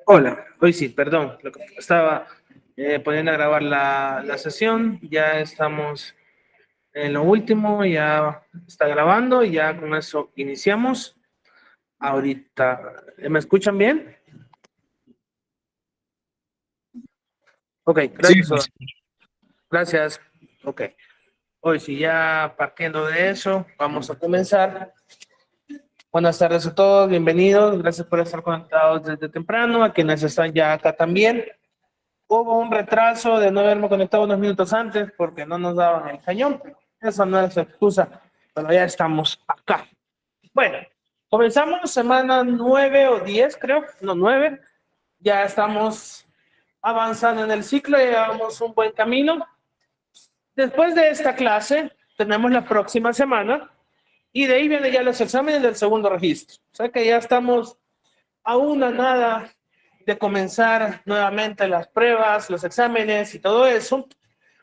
Hola, hoy sí, perdón, lo que estaba poniendo a grabar la sesión, ya estamos en lo último, ya está grabando y ya con eso iniciamos. Ahorita, ¿me escuchan bien? Ok, Sí, gracias. Gracias. Ok, hoy sí, ya partiendo de eso, vamos a comenzar. Buenas tardes a todos, bienvenidos, gracias por estar conectados desde temprano, a quienes están ya acá también. Hubo un retraso de no haberme conectado unos minutos antes porque no nos daban el cañón. Esa no es excusa, pero ya estamos acá. Bueno, comenzamos semana 9 o 10, creo. No, 9. Ya estamos avanzando en el ciclo, ya llevamos un buen camino. Después de esta clase, tenemos la próxima semana y de ahí vienen ya los exámenes del segundo registro. O sea que ya estamos a una nada de comenzar nuevamente las pruebas, los exámenes y todo eso.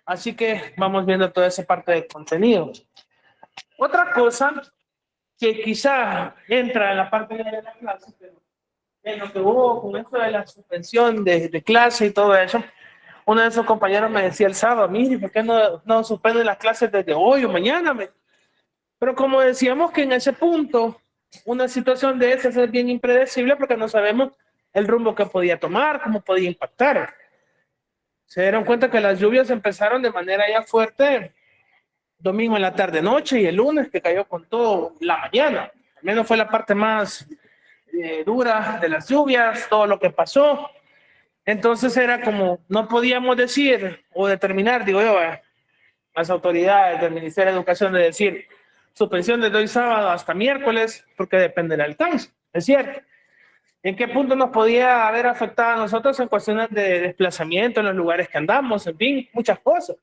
Así que vamos viendo toda esa parte de contenido. Otra cosa que quizá entra en la parte de la clase, pero en lo que hubo con esto de la suspensión de clase y todo eso, uno de esos compañeros me decía el sábado, mire, ¿por qué no suspenden las clases desde hoy o mañana? Pero como decíamos que en ese punto, una situación de esas es bien impredecible porque no sabemos el rumbo que podía tomar, cómo podía impactar. Se dieron cuenta que las lluvias empezaron de manera ya fuerte domingo en la tarde-noche y el lunes que cayó con todo la mañana. Al menos fue la parte más dura de las lluvias, todo lo que pasó. Entonces era como, no podíamos decir o determinar, digo yo, las autoridades del Ministerio de Educación de decir suspensión desde hoy sábado hasta miércoles, porque depende del alcance, es cierto. ¿En qué punto nos podía haber afectado a nosotros en cuestiones de desplazamiento en los lugares que andamos? En fin, muchas cosas.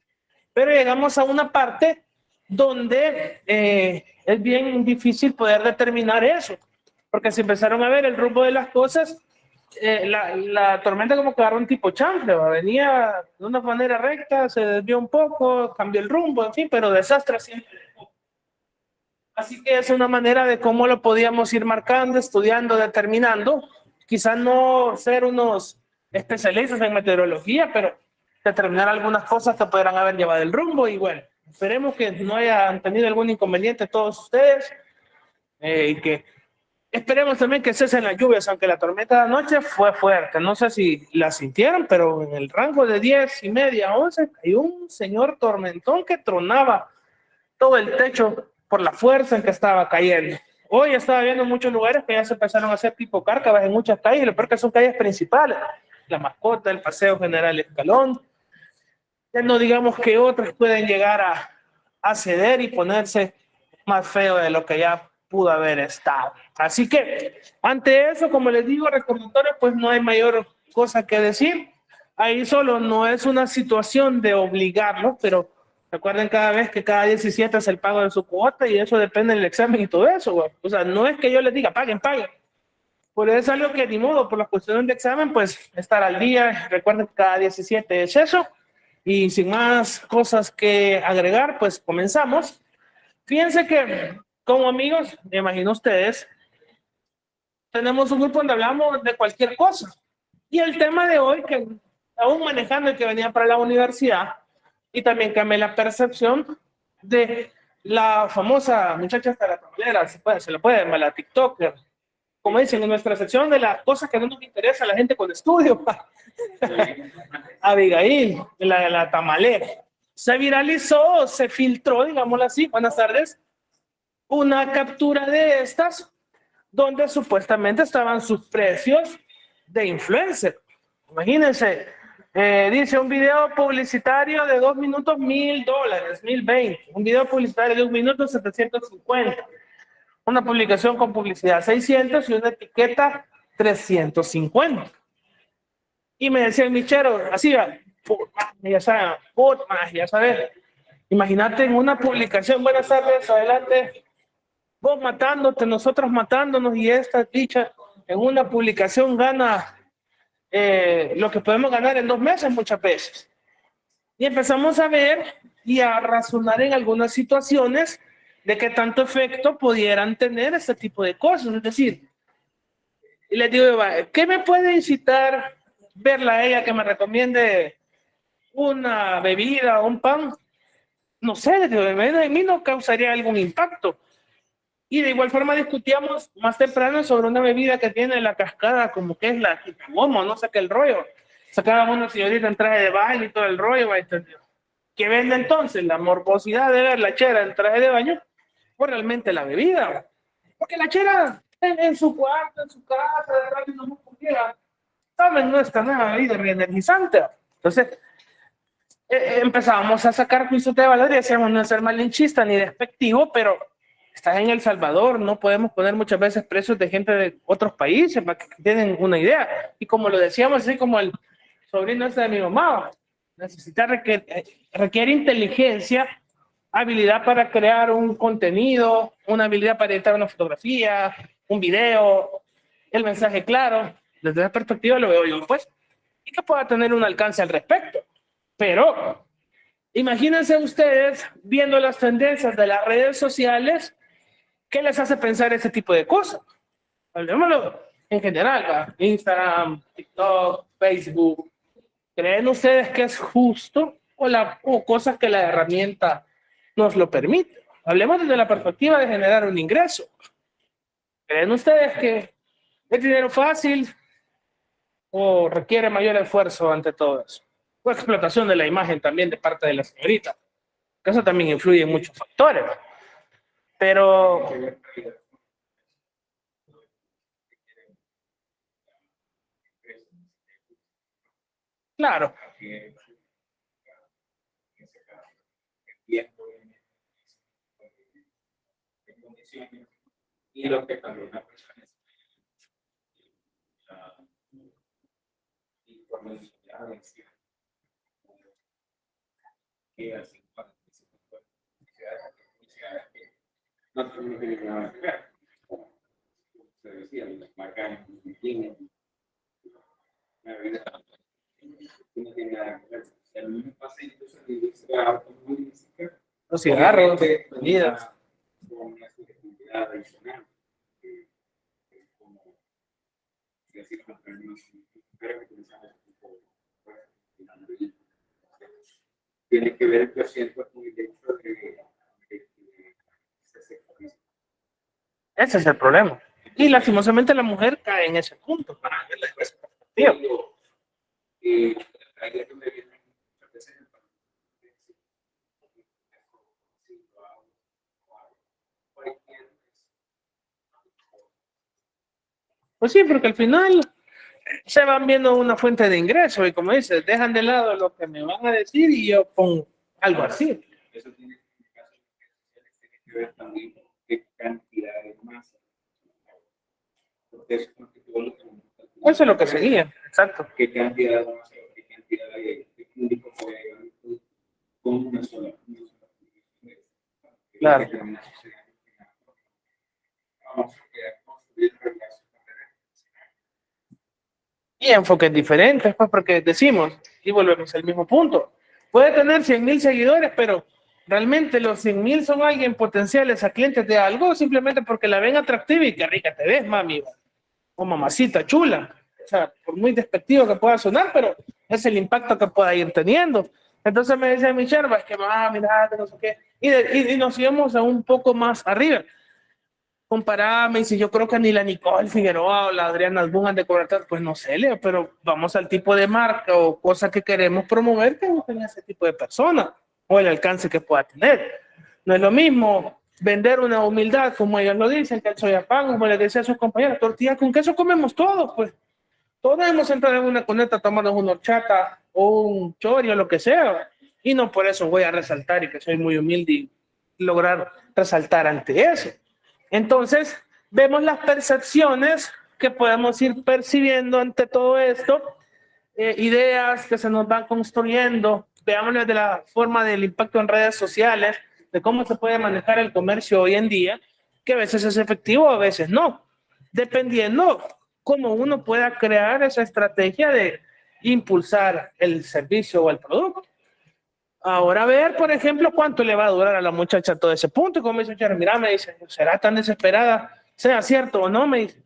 Pero llegamos a una parte donde es bien difícil poder determinar eso, porque se empezaron a ver el rumbo de las cosas. La tormenta como que agarró un tipo chanfle, venía de una manera recta, se desvió un poco, cambió el rumbo, en fin, pero desastre siempre. Así que es una manera de cómo lo podíamos ir marcando, estudiando, determinando. Quizás no ser unos especialistas en meteorología, pero determinar algunas cosas que podrán haber llevado el rumbo. Y bueno, esperemos que no hayan tenido algún inconveniente todos ustedes y que esperemos también que cesen las lluvias, aunque la tormenta de anoche fue fuerte. No sé si la sintieron, pero en el rango de 10:30 a 11 cayó un señor tormentón que tronaba todo el techo por la fuerza en que estaba cayendo. Hoy estaba viendo en muchos lugares que ya se empezaron a hacer tipo cárcavas en muchas calles, lo peor que son calles principales, La Mascota, el Paseo General Escalón. Ya no digamos que otras pueden llegar a ceder y ponerse más feo de lo que ya pudo haber estado. Así que ante eso, como les digo, recordatorio, pues no hay mayor cosa que decir. Ahí solo no es una situación de obligarlo, pero recuerden cada vez que cada 17 es el pago de su cuota y eso depende del examen y todo eso, güey. O sea, no es que yo les diga paguen, paguen. Por eso es algo que ni modo, por las cuestiones de examen, pues estar al día. Recuerden que cada 17 es eso. Y sin más cosas que agregar, pues comenzamos. Fíjense que como amigos, me imagino ustedes, tenemos un grupo donde hablamos de cualquier cosa. Y el tema de hoy, que aún manejando el que venía para la universidad, y también cambié la percepción de la famosa muchacha hasta la tablera, se la puede llamar la TikToker, como dicen en nuestra sección de las cosas que no nos interesa a la gente con estudio, Abigail, la tamalera. Se viralizó, se filtró, digámoslo así, buenas tardes, una captura de estas donde supuestamente estaban sus precios de influencer. Imagínense, dice un video publicitario de 2 minutos, $1,000, 1,020. Un video publicitario de 1 minuto, 750. Una publicación con publicidad 600 y una etiqueta 350. Y me decía el michero, así, ya saben, ya sabes. Imagínate en una publicación, buenas tardes, adelante, vos matándote, nosotros matándonos y esta dicha en una publicación gana lo que podemos ganar en 2 meses muchas veces. Y empezamos a ver y a razonar en algunas situaciones de qué tanto efecto pudieran tener este tipo de cosas. Es decir, Y les digo, ¿qué me puede incitar verla a ella que me recomiende una bebida o un pan? No sé, les digo, en mí no causaría algún impacto. Y de igual forma discutíamos más temprano sobre una bebida que tiene la cascada, como que es la Quitamomo, no sé qué el rollo. Sacaban una señorita en traje de baño y todo el rollo, ¿qué vende entonces? La morbosidad de ver la chera en traje de baño o realmente la bebida. Porque la chera en su cuarto, en su casa, de repente no pudiera, saben nuestra nueva bebida reenergizante. Entonces, empezábamos a sacar juicios de valor y decíamos no ser malinchista ni despectivo, pero estás en El Salvador, no podemos poner muchas veces precios de gente de otros países para que tienen una idea. Y como lo decíamos, así como el sobrino ese de mi mamá, requiere inteligencia, habilidad para crear un contenido, una habilidad para editar una fotografía, un video, el mensaje claro. Desde esa perspectiva lo veo yo, pues, y que pueda tener un alcance al respecto. Pero imagínense ustedes viendo las tendencias de las redes sociales, ¿qué les hace pensar ese tipo de cosas? Hablemoslo en general, ¿va? Instagram, TikTok, Facebook. ¿Creen ustedes que es justo o cosas que la herramienta nos lo permite? Hablemos desde la perspectiva de generar un ingreso. ¿Creen ustedes que es dinero fácil o requiere mayor esfuerzo ante todo eso? O explotación de la imagen también de parte de la señorita. Que eso también influye en muchos factores. Pero, claro, y lo que también la persona que así no tiene nada que ver. Se decía, las marcas tienen una vida, no tiene nada que ver. El mismo pasa incluso en la industria automovilística. los cigarros, bebidas. Con una subjetividad adicional. Como decir, pero que utilizamos ese tipo de tiene que ver, yo siento, con el hecho de se sexualiza. Ese es el problema. Y lastimosamente la mujer cae en ese punto. Para verla desde esa perspectiva. Ahí es donde viene muchas veces el Pues sí, porque al final se van viendo una fuente de ingreso y como dices, dejan de lado lo que me van a decir y yo pongo algo así. eso tiene que ver también con qué cantidad de masa. Porque eso es lo que todo lo que Eso es lo que seguía, exacto. qué cantidad de masa, qué cantidad de público puede llegar con una sola. Claro. Vamos a construir relaciones. Y enfoques diferentes, pues porque decimos, y volvemos al mismo punto, puede tener 100,000 seguidores, pero realmente los 100,000 son alguien potenciales a clientes de algo, simplemente porque la ven atractiva y qué rica te ves, mami, o mamacita chula. O sea, por muy despectivo que pueda sonar, pero es el impacto que pueda ir teniendo. Entonces me decía mi charva, es que mira, no sé qué, y nos íbamos a un poco más arriba. Comparame, y si yo creo que ni la Nicole Figueroa o la Adriana Albún han de cobrar tanto, pues no sé, Leo, pero vamos al tipo de marca o cosa que queremos promover que busquen ese tipo de persona o el alcance que pueda tener. No es lo mismo vender una humildad, como ellos lo dicen, que el soyapán, como les decía a sus compañeros, tortilla con queso comemos todos, pues. Todos hemos entrado en una coneta tomando una horchata o un chori o lo que sea, y no por eso voy a resaltar y que soy muy humilde y lograr resaltar ante eso. Entonces, vemos las percepciones que podemos ir percibiendo ante todo esto, ideas que se nos van construyendo, veámoslo de la forma del impacto en redes sociales, de cómo se puede manejar el comercio hoy en día, que a veces es efectivo, a veces no, dependiendo cómo uno pueda crear esa estrategia de impulsar el servicio o el producto. Ahora a ver, por ejemplo, cuánto le va a durar a la muchacha todo ese punto. Y como me dice, mira, me dice, ¿será tan desesperada? Sea cierto o no, me dice.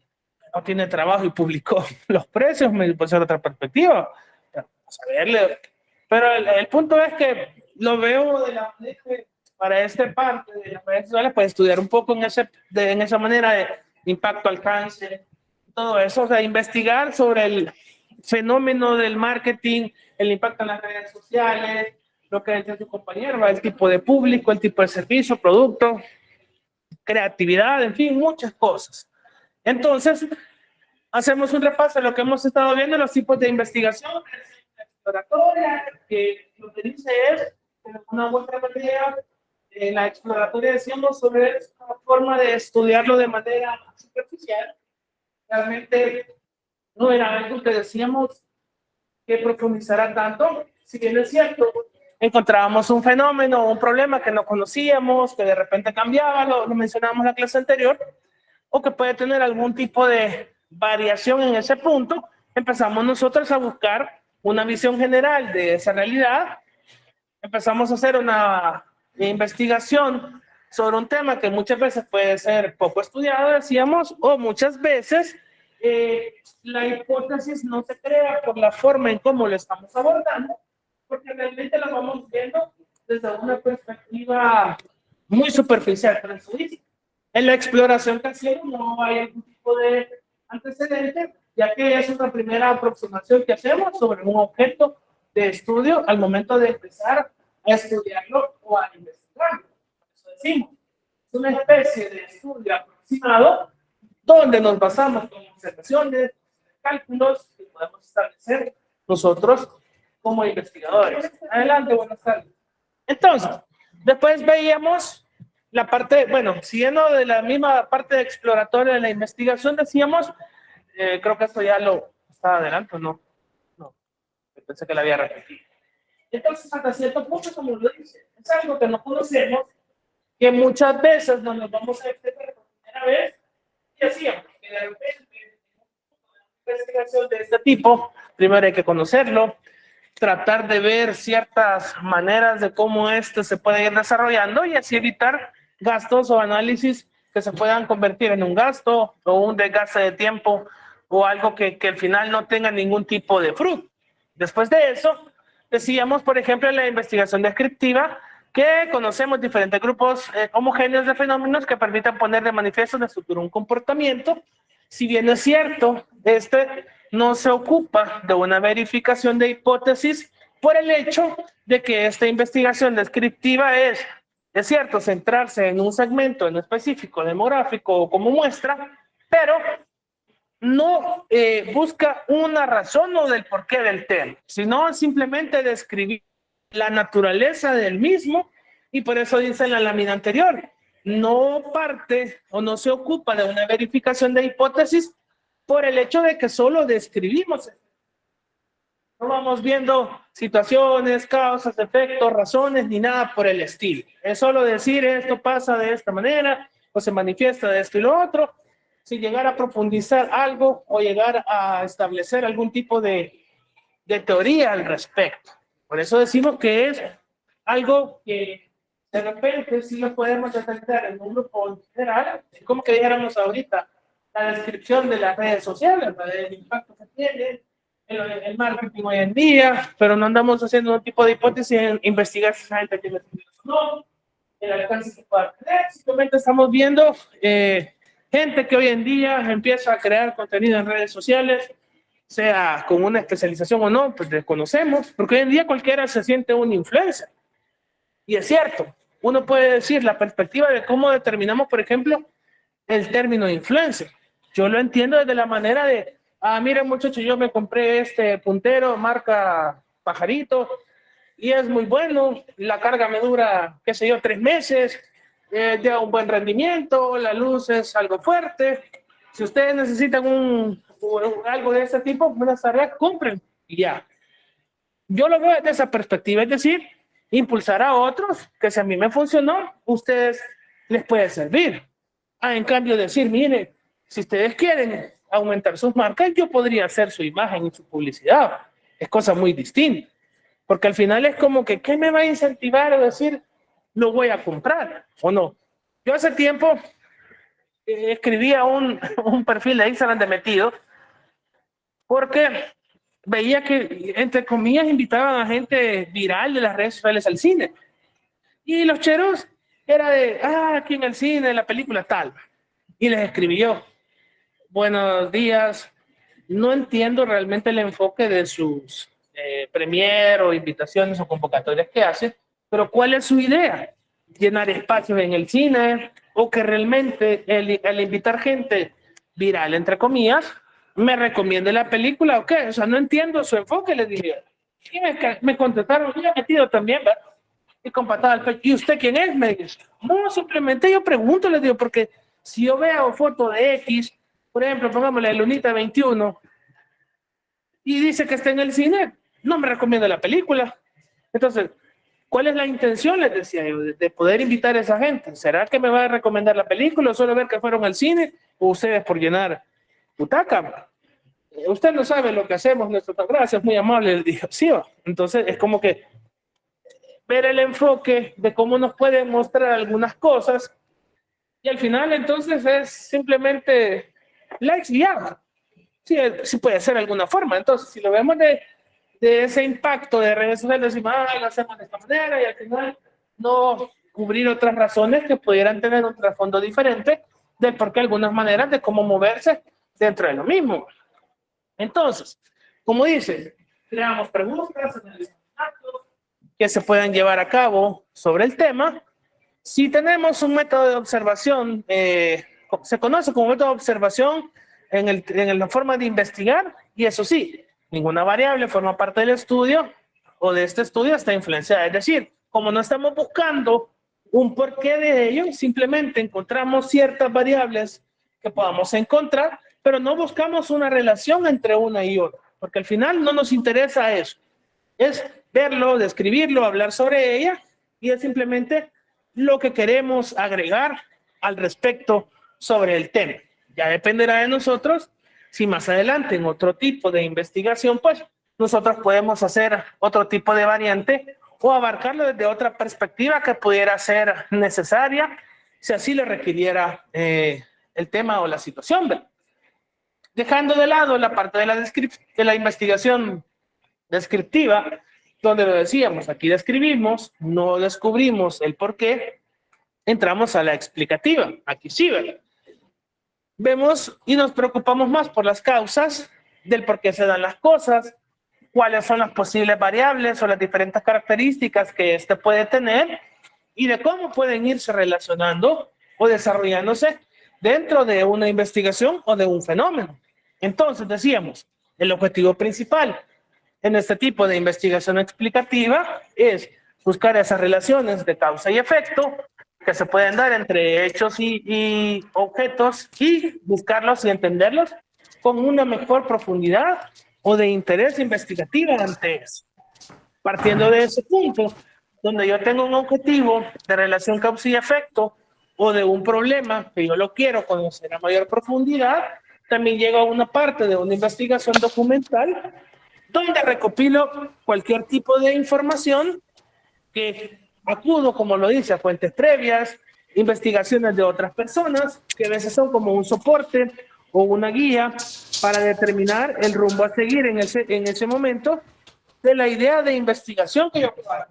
no tiene trabajo y publicó los precios, me puede ser otra perspectiva. Vamos a verle. Pero el punto es que lo veo de la manera que para esta parte de las redes sociales, pues estudiar un poco en esa manera de impacto, alcance, todo eso, o sea, investigar sobre el fenómeno del marketing, el impacto en las redes sociales, lo que dice su compañero, el tipo de público, el tipo de servicio, producto, creatividad, en fin, muchas cosas. Entonces, hacemos un repaso de lo que hemos estado viendo, los tipos de investigación, exploratoria, que lo que dice es, una vuelta manera, en la exploratoria decíamos sobre una forma de estudiarlo de manera superficial. Realmente no era algo que decíamos que profundizara tanto, si bien es cierto, encontrábamos un fenómeno, un problema que no conocíamos, que de repente cambiaba, lo mencionábamos en la clase anterior, o que puede tener algún tipo de variación en ese punto. Empezamos nosotros a buscar una visión general de esa realidad, empezamos a hacer una investigación sobre un tema que muchas veces puede ser poco estudiado, decíamos, o muchas veces la hipótesis no se crea por la forma en cómo lo estamos abordando, porque realmente lo vamos viendo desde una perspectiva muy superficial, pero en la exploración que hacemos no hay algún tipo de antecedente, ya que es una primera aproximación que hacemos sobre un objeto de estudio al momento de empezar a estudiarlo o a investigarlo. Por eso decimos, es una especie de estudio aproximado donde nos basamos en observaciones, cálculos que podemos establecer nosotros como investigadores. Adelante, buenas tardes. Entonces, después veíamos la parte, bueno, siguiendo de la misma parte exploratoria de la investigación, decíamos, creo que esto ya lo estaba adelante, ¿no? No, pensé que lo había repetido. Entonces, hasta cierto punto, como lo dice, es algo que no conocemos, que muchas veces no nos vamos a explicar por primera vez, y decíamos que de repente una investigación de este tipo, primero hay que conocerlo, tratar de ver ciertas maneras de cómo esto se puede ir desarrollando y así evitar gastos o análisis que se puedan convertir en un gasto o un desgaste de tiempo o algo que al final no tenga ningún tipo de fruto. Después de eso, decíamos, por ejemplo, en la investigación descriptiva, que conocemos diferentes grupos homogéneos de fenómenos que permiten poner de manifiesto una estructura, un comportamiento. Si bien es cierto, este no se ocupa de una verificación de hipótesis por el hecho de que esta investigación descriptiva es cierto, centrarse en un segmento en específico, demográfico o como muestra, pero no busca una razón o del porqué del tema, sino simplemente describir la naturaleza del mismo, y por eso dice en la lámina anterior, no parte o no se ocupa de una verificación de hipótesis por el hecho de que solo describimos. No vamos viendo situaciones, causas, efectos, razones, ni nada por el estilo. Es solo decir esto pasa de esta manera o se manifiesta de esto y lo otro, sin llegar a profundizar algo o llegar a establecer algún tipo de teoría al respecto. Por eso decimos que es algo que de repente sí lo podemos detectar en un grupo general, como que dijéramos ahorita, la descripción de las redes sociales, el impacto que tiene, el marketing hoy en día, pero no andamos haciendo un tipo de hipótesis en investigar si esa gente tiene o no, el alcance que pueda tener, simplemente estamos viendo gente que hoy en día empieza a crear contenido en redes sociales, sea con una especialización o no, pues desconocemos, porque hoy en día cualquiera se siente un influencer. Y es cierto, uno puede decir la perspectiva de cómo determinamos, por ejemplo, el término influencer. Yo lo entiendo desde la manera de, miren muchachos, yo me compré este puntero marca Pajarito y es muy bueno, la carga me dura, qué sé yo, 3 meses, da un buen rendimiento, la luz es algo fuerte. Si ustedes necesitan algo de este tipo, buenas tareas, compren y ya. Yo lo veo desde esa perspectiva, es decir, impulsar a otros, que si a mí me funcionó, ustedes les puede servir. En cambio decir, mire, si ustedes quieren aumentar sus marcas, yo podría hacer su imagen y su publicidad. Es cosa muy distinta. Porque al final es como que, ¿qué me va a incentivar a decir, lo voy a comprar o no? Yo hace tiempo escribía un perfil de Instagram de metido porque veía que, entre comillas, invitaban a gente viral de las redes sociales al cine. Y los cheros era de, aquí en el cine, la película tal. Y les escribí yo, buenos días, no entiendo realmente el enfoque de sus premier o invitaciones o convocatorias que hace, pero ¿cuál es su idea? ¿Llenar espacios en el cine o que realmente el invitar gente viral, entre comillas, me recomiende la película o qué? O sea, no entiendo su enfoque, les dije. Y me contestaron, yo he metido también, ¿verdad? Y con patada al pecho, ¿y usted quién es? Me dice, no, simplemente yo pregunto, les digo, porque si yo veo foto de X, por ejemplo, pongámosle Lunita 21, y dice que está en el cine, no me recomienda la película. Entonces, ¿cuál es la intención? Les decía yo, de poder invitar a esa gente. ¿Será que me va a recomendar la película o solo ver que fueron al cine? ¿O ustedes por llenar butaca? Usted no sabe lo que hacemos, nuestro gracias, muy amable, les dijo, sí, va. Entonces, es como que ver el enfoque de cómo nos pueden mostrar algunas cosas y al final entonces es simplemente likes y ya. Sí, sí puede ser de alguna forma. Entonces, si lo vemos de ese impacto de redes sociales, decimos, lo hacemos de esta manera y al final no cubrir otras razones que pudieran tener un trasfondo diferente del por qué algunas maneras de cómo moverse dentro de lo mismo. Entonces, como dice, creamos preguntas, analizamos datos que se puedan llevar a cabo sobre el tema. Si tenemos un método de observación, se conoce como método de observación en la forma de investigar, y eso sí, ninguna variable forma parte del estudio o de este estudio está influenciada. Es decir, como no estamos buscando un porqué de ello, simplemente encontramos ciertas variables que podamos encontrar, pero no buscamos una relación entre una y otra, porque al final no nos interesa eso. Es verlo, describirlo, hablar sobre ella, y es simplemente lo que queremos agregar al respecto sobre el tema. Ya dependerá de nosotros si más adelante en otro tipo de investigación, pues nosotros podemos hacer otro tipo de variante o abarcarlo desde otra perspectiva que pudiera ser necesaria si así lo requiriera el tema o la situación. ¿Verdad? Dejando de lado la parte de la investigación descriptiva, donde lo decíamos, aquí describimos, no descubrimos el por qué, entramos a la explicativa, aquí sí, ¿verdad? Vemos y nos preocupamos más por las causas del por qué se dan las cosas, cuáles son las posibles variables o las diferentes características que éste puede tener y de cómo pueden irse relacionando o desarrollándose dentro de una investigación o de un fenómeno. Entonces, decíamos, el objetivo principal en este tipo de investigación explicativa es buscar esas relaciones de causa y efecto que se pueden dar entre hechos y objetos y buscarlos y entenderlos con una mejor profundidad o de interés investigativo ante eso. Partiendo de ese punto, donde yo tengo un objetivo de relación causa y efecto o de un problema que yo lo quiero conocer a mayor profundidad, también llego a una parte de una investigación documental donde recopilo cualquier tipo de información que acudo, como lo dice, a fuentes previas, investigaciones de otras personas, que a veces son como un soporte o una guía para determinar el rumbo a seguir en ese momento de la idea de investigación que yo puedo.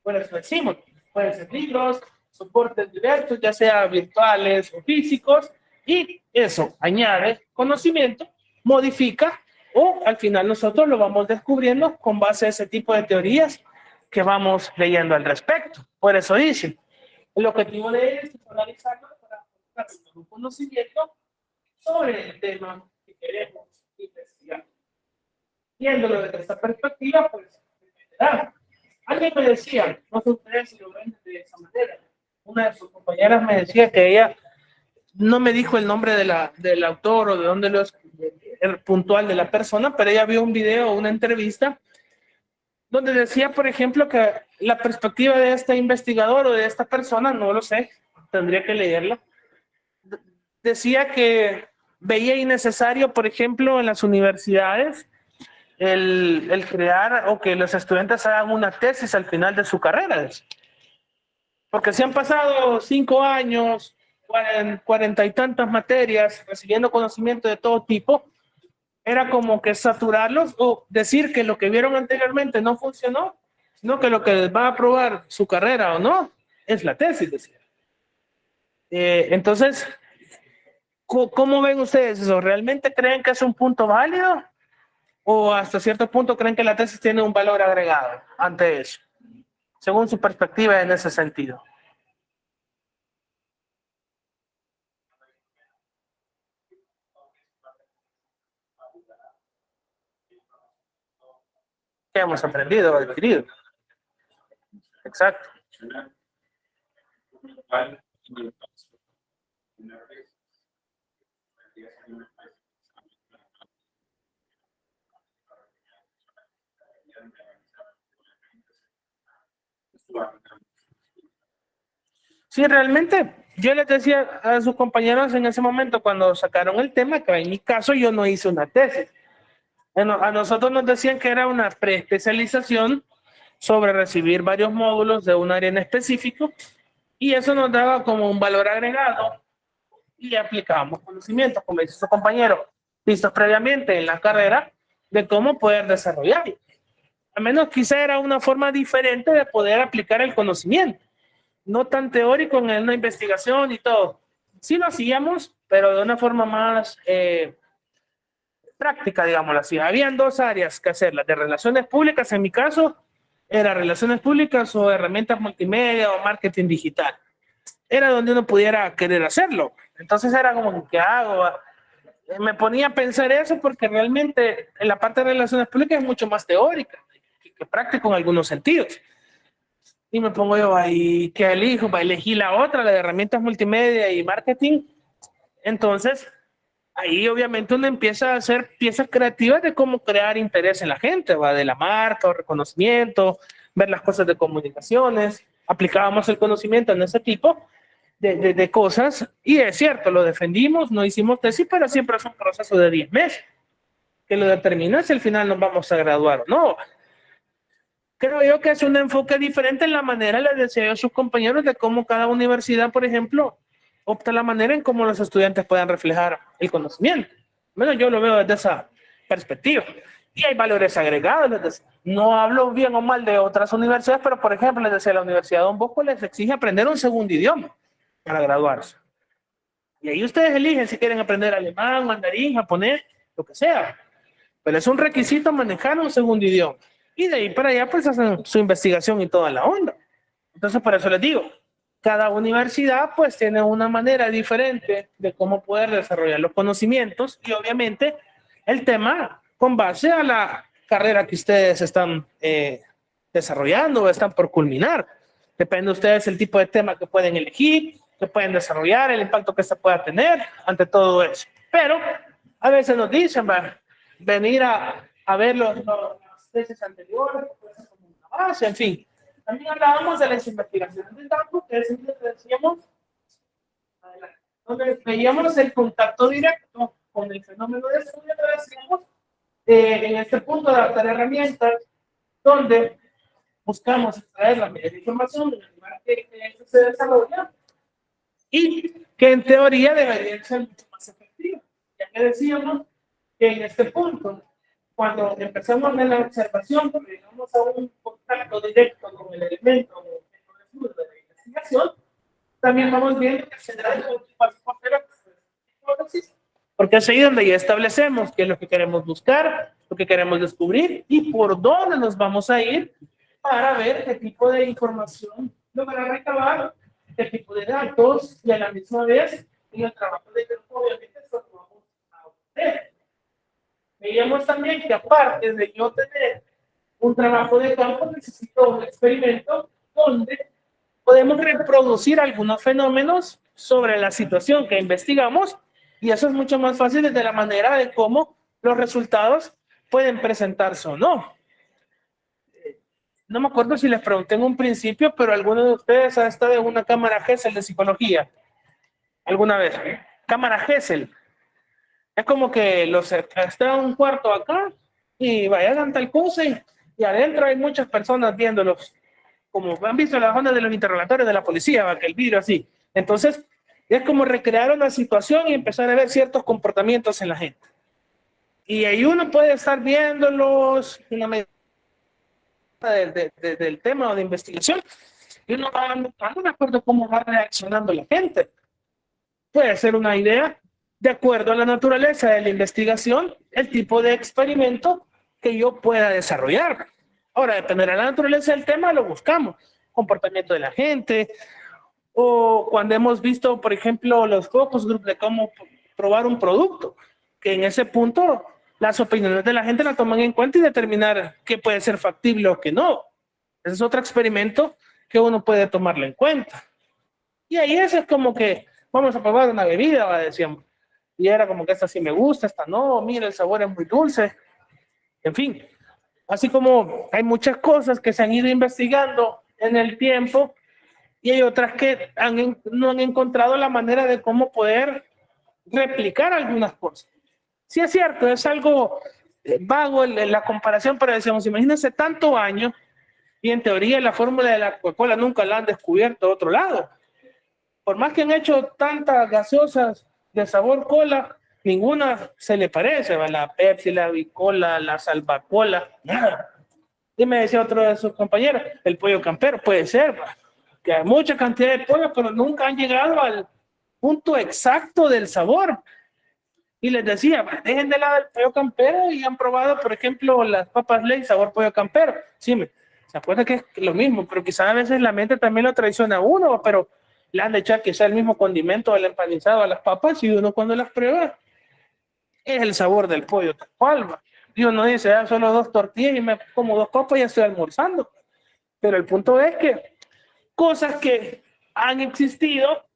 Por eso decimos, pueden ser libros, soportes diversos, ya sea virtuales o físicos, y eso añade conocimiento, modifica, o al final nosotros lo vamos descubriendo con base a ese tipo de teorías que vamos leyendo al respecto. Por eso dice, el objetivo de él es analizarlo para buscar un conocimiento sobre el tema que queremos investigar. Viéndolo desde esta perspectiva, pues, alguien me decía, no sé ustedes si lo ven de esa manera, una de sus compañeras me decía que ella no me dijo el nombre del autor o de dónde lo es el puntual de la persona, pero ella vio un video o una entrevista donde decía, por ejemplo, que la perspectiva de este investigador o de esta persona, no lo sé, tendría que leerla, decía que veía innecesario, por ejemplo, en las universidades, el crear o que los estudiantes hagan una tesis al final de su carrera. Porque si han pasado 5 años 40 y tantas materias, recibiendo conocimiento de todo tipo, era como que saturarlos o decir que lo que vieron anteriormente no funcionó, sino que lo que les va a aprobar su carrera o no es la tesis, decía. Entonces, ¿cómo ven ustedes eso? ¿Realmente creen que es un punto válido? ¿O hasta cierto punto creen que la tesis tiene un valor agregado ante eso? Según su perspectiva en ese sentido. ¿Qué hemos aprendido o adquirido? Exacto. Sí, realmente, yo les decía a sus compañeros en ese momento cuando sacaron el tema que en mi caso yo no hice una tesis. A nosotros nos decían que era una preespecialización sobre recibir varios módulos de un área en específico y eso nos daba como un valor agregado y aplicábamos conocimientos, como dice su compañero, vistos previamente en la carrera de cómo poder desarrollarlo. Al menos quizá era una forma diferente de poder aplicar el conocimiento, no tan teórico en una investigación y todo. Sí lo hacíamos, pero de una forma más práctica, digámoslo así. Habían dos áreas que hacer, las de relaciones públicas, en mi caso, era relaciones públicas o herramientas multimedia o marketing digital. Era donde uno pudiera querer hacerlo. Entonces era como, ¿qué hago? Me ponía a pensar eso porque realmente en la parte de relaciones públicas es mucho más teórica que práctica en algunos sentidos. Y me pongo yo ahí, ¿qué elijo? Elegí la otra, la de herramientas multimedia y marketing. Entonces, ahí obviamente uno empieza a hacer piezas creativas de cómo crear interés en la gente, ¿va? De la marca o reconocimiento, ver las cosas de comunicaciones. Aplicábamos el conocimiento en ese tipo de cosas y es cierto, lo defendimos, no hicimos tesis, pero siempre es un proceso de 10 meses que lo determina si al final nos vamos a graduar o no. Creo yo que es un enfoque diferente en la manera, les decía yo a sus compañeros, de cómo cada universidad, por ejemplo, opta la manera en cómo los estudiantes puedan reflejar el conocimiento. Bueno, yo lo veo desde esa perspectiva. Y hay valores agregados. Les decía. No hablo bien o mal de otras universidades, pero por ejemplo, les decía, la Universidad de Don Bosco les exige aprender un segundo idioma para graduarse. Y ahí ustedes eligen si quieren aprender alemán, mandarín, japonés, lo que sea. Pero es un requisito manejar un segundo idioma. Y de ahí para allá pues hacen su investigación y toda la onda. Entonces por eso les digo, cada universidad pues tiene una manera diferente de cómo poder desarrollar los conocimientos y obviamente el tema con base a la carrera que ustedes están desarrollando o están por culminar. Depende de ustedes el tipo de tema que pueden elegir, que pueden desarrollar, el impacto que se pueda tener ante todo eso. Pero a veces nos dicen, venir a ver las tesis anteriores, como una base, en fin. También hablábamos de las investigaciones de campo, que es donde decíamos, donde veíamos el contacto directo con el fenómeno de estudio, que decíamos, en este punto de adaptar herramientas, donde buscamos extraer la mayor información del lugar que se desarrolla y que en teoría debería ser mucho más efectivo. Ya que decíamos que en este punto, cuando empezamos en la observación, porque llegamos a un contacto directo con el elemento de la investigación, también vamos viendo que se da un paso por hipótesis, porque es ahí donde ya establecemos qué es lo que queremos buscar, lo que queremos descubrir y por dónde nos vamos a ir para ver qué tipo de información lograr recabar, qué tipo de datos y a la misma vez en el trabajo de campo obviamente esto lo vamos a obtener. Veíamos también que aparte de yo tener un trabajo de campo, necesito un experimento donde podemos reproducir algunos fenómenos sobre la situación que investigamos y eso es mucho más fácil desde la manera de cómo los resultados pueden presentarse o no. No me acuerdo si les pregunté en un principio, pero alguno de ustedes ha estado en una cámara Gesell de psicología alguna vez. Cámara Gesell. Es como que está un cuarto acá y vayan tal cosa y adentro hay muchas personas viéndolos, como han visto las ondas de los interrogatorios de la policía, que el vidrio así. Entonces, Es como recrear una situación y empezar a ver ciertos comportamientos en la gente. Y ahí uno puede estar viéndolos en la medida del tema o de investigación y uno va notando de acuerdo a cómo va reaccionando la gente. Puede ser una idea de acuerdo a la naturaleza de la investigación, el tipo de experimento que yo pueda desarrollar. Ahora, dependerá de la naturaleza del tema, lo buscamos. Comportamiento de la gente, o cuando hemos visto, por ejemplo, los focus group de cómo probar un producto, que en ese punto las opiniones de la gente la toman en cuenta y determinar qué puede ser factible o qué no. Ese es otro experimento que uno puede tomarlo en cuenta. Y ahí eso es como que vamos a probar una bebida, decíamos. Y era como que esta sí me gusta, esta no, mira, el sabor es muy dulce. En fin, así como hay muchas cosas que se han ido investigando en el tiempo y hay otras que no han encontrado la manera de cómo poder replicar algunas cosas. Sí es cierto, es algo vago la comparación, pero decíamos, imagínense tantos años y en teoría la fórmula de la Coca-Cola nunca la han descubierto de otro lado. Por más que han hecho tantas gaseosas de sabor cola, ninguna se le parece, ¿va? La Pepsi, la Bicola, la Salvacola, nada. Y me decía otro de sus compañeros, el pollo campero, puede ser, ¿va? Que hay mucha cantidad de pollo, pero nunca han llegado al punto exacto del sabor. Y les decía, dejen de lado el pollo campero y han probado, por ejemplo, las papas Lay's sabor pollo campero. Sí, se acuerda que es lo mismo, pero quizás a veces la mente también lo traiciona a uno, pero le han de echar quizá el mismo condimento al empanizado a las papas y uno cuando las prueba es el sabor del pollo tal cual. Y uno dice, solo 2 tortillas y me como 2 copas y ya estoy almorzando. Pero el punto es que cosas que han existido,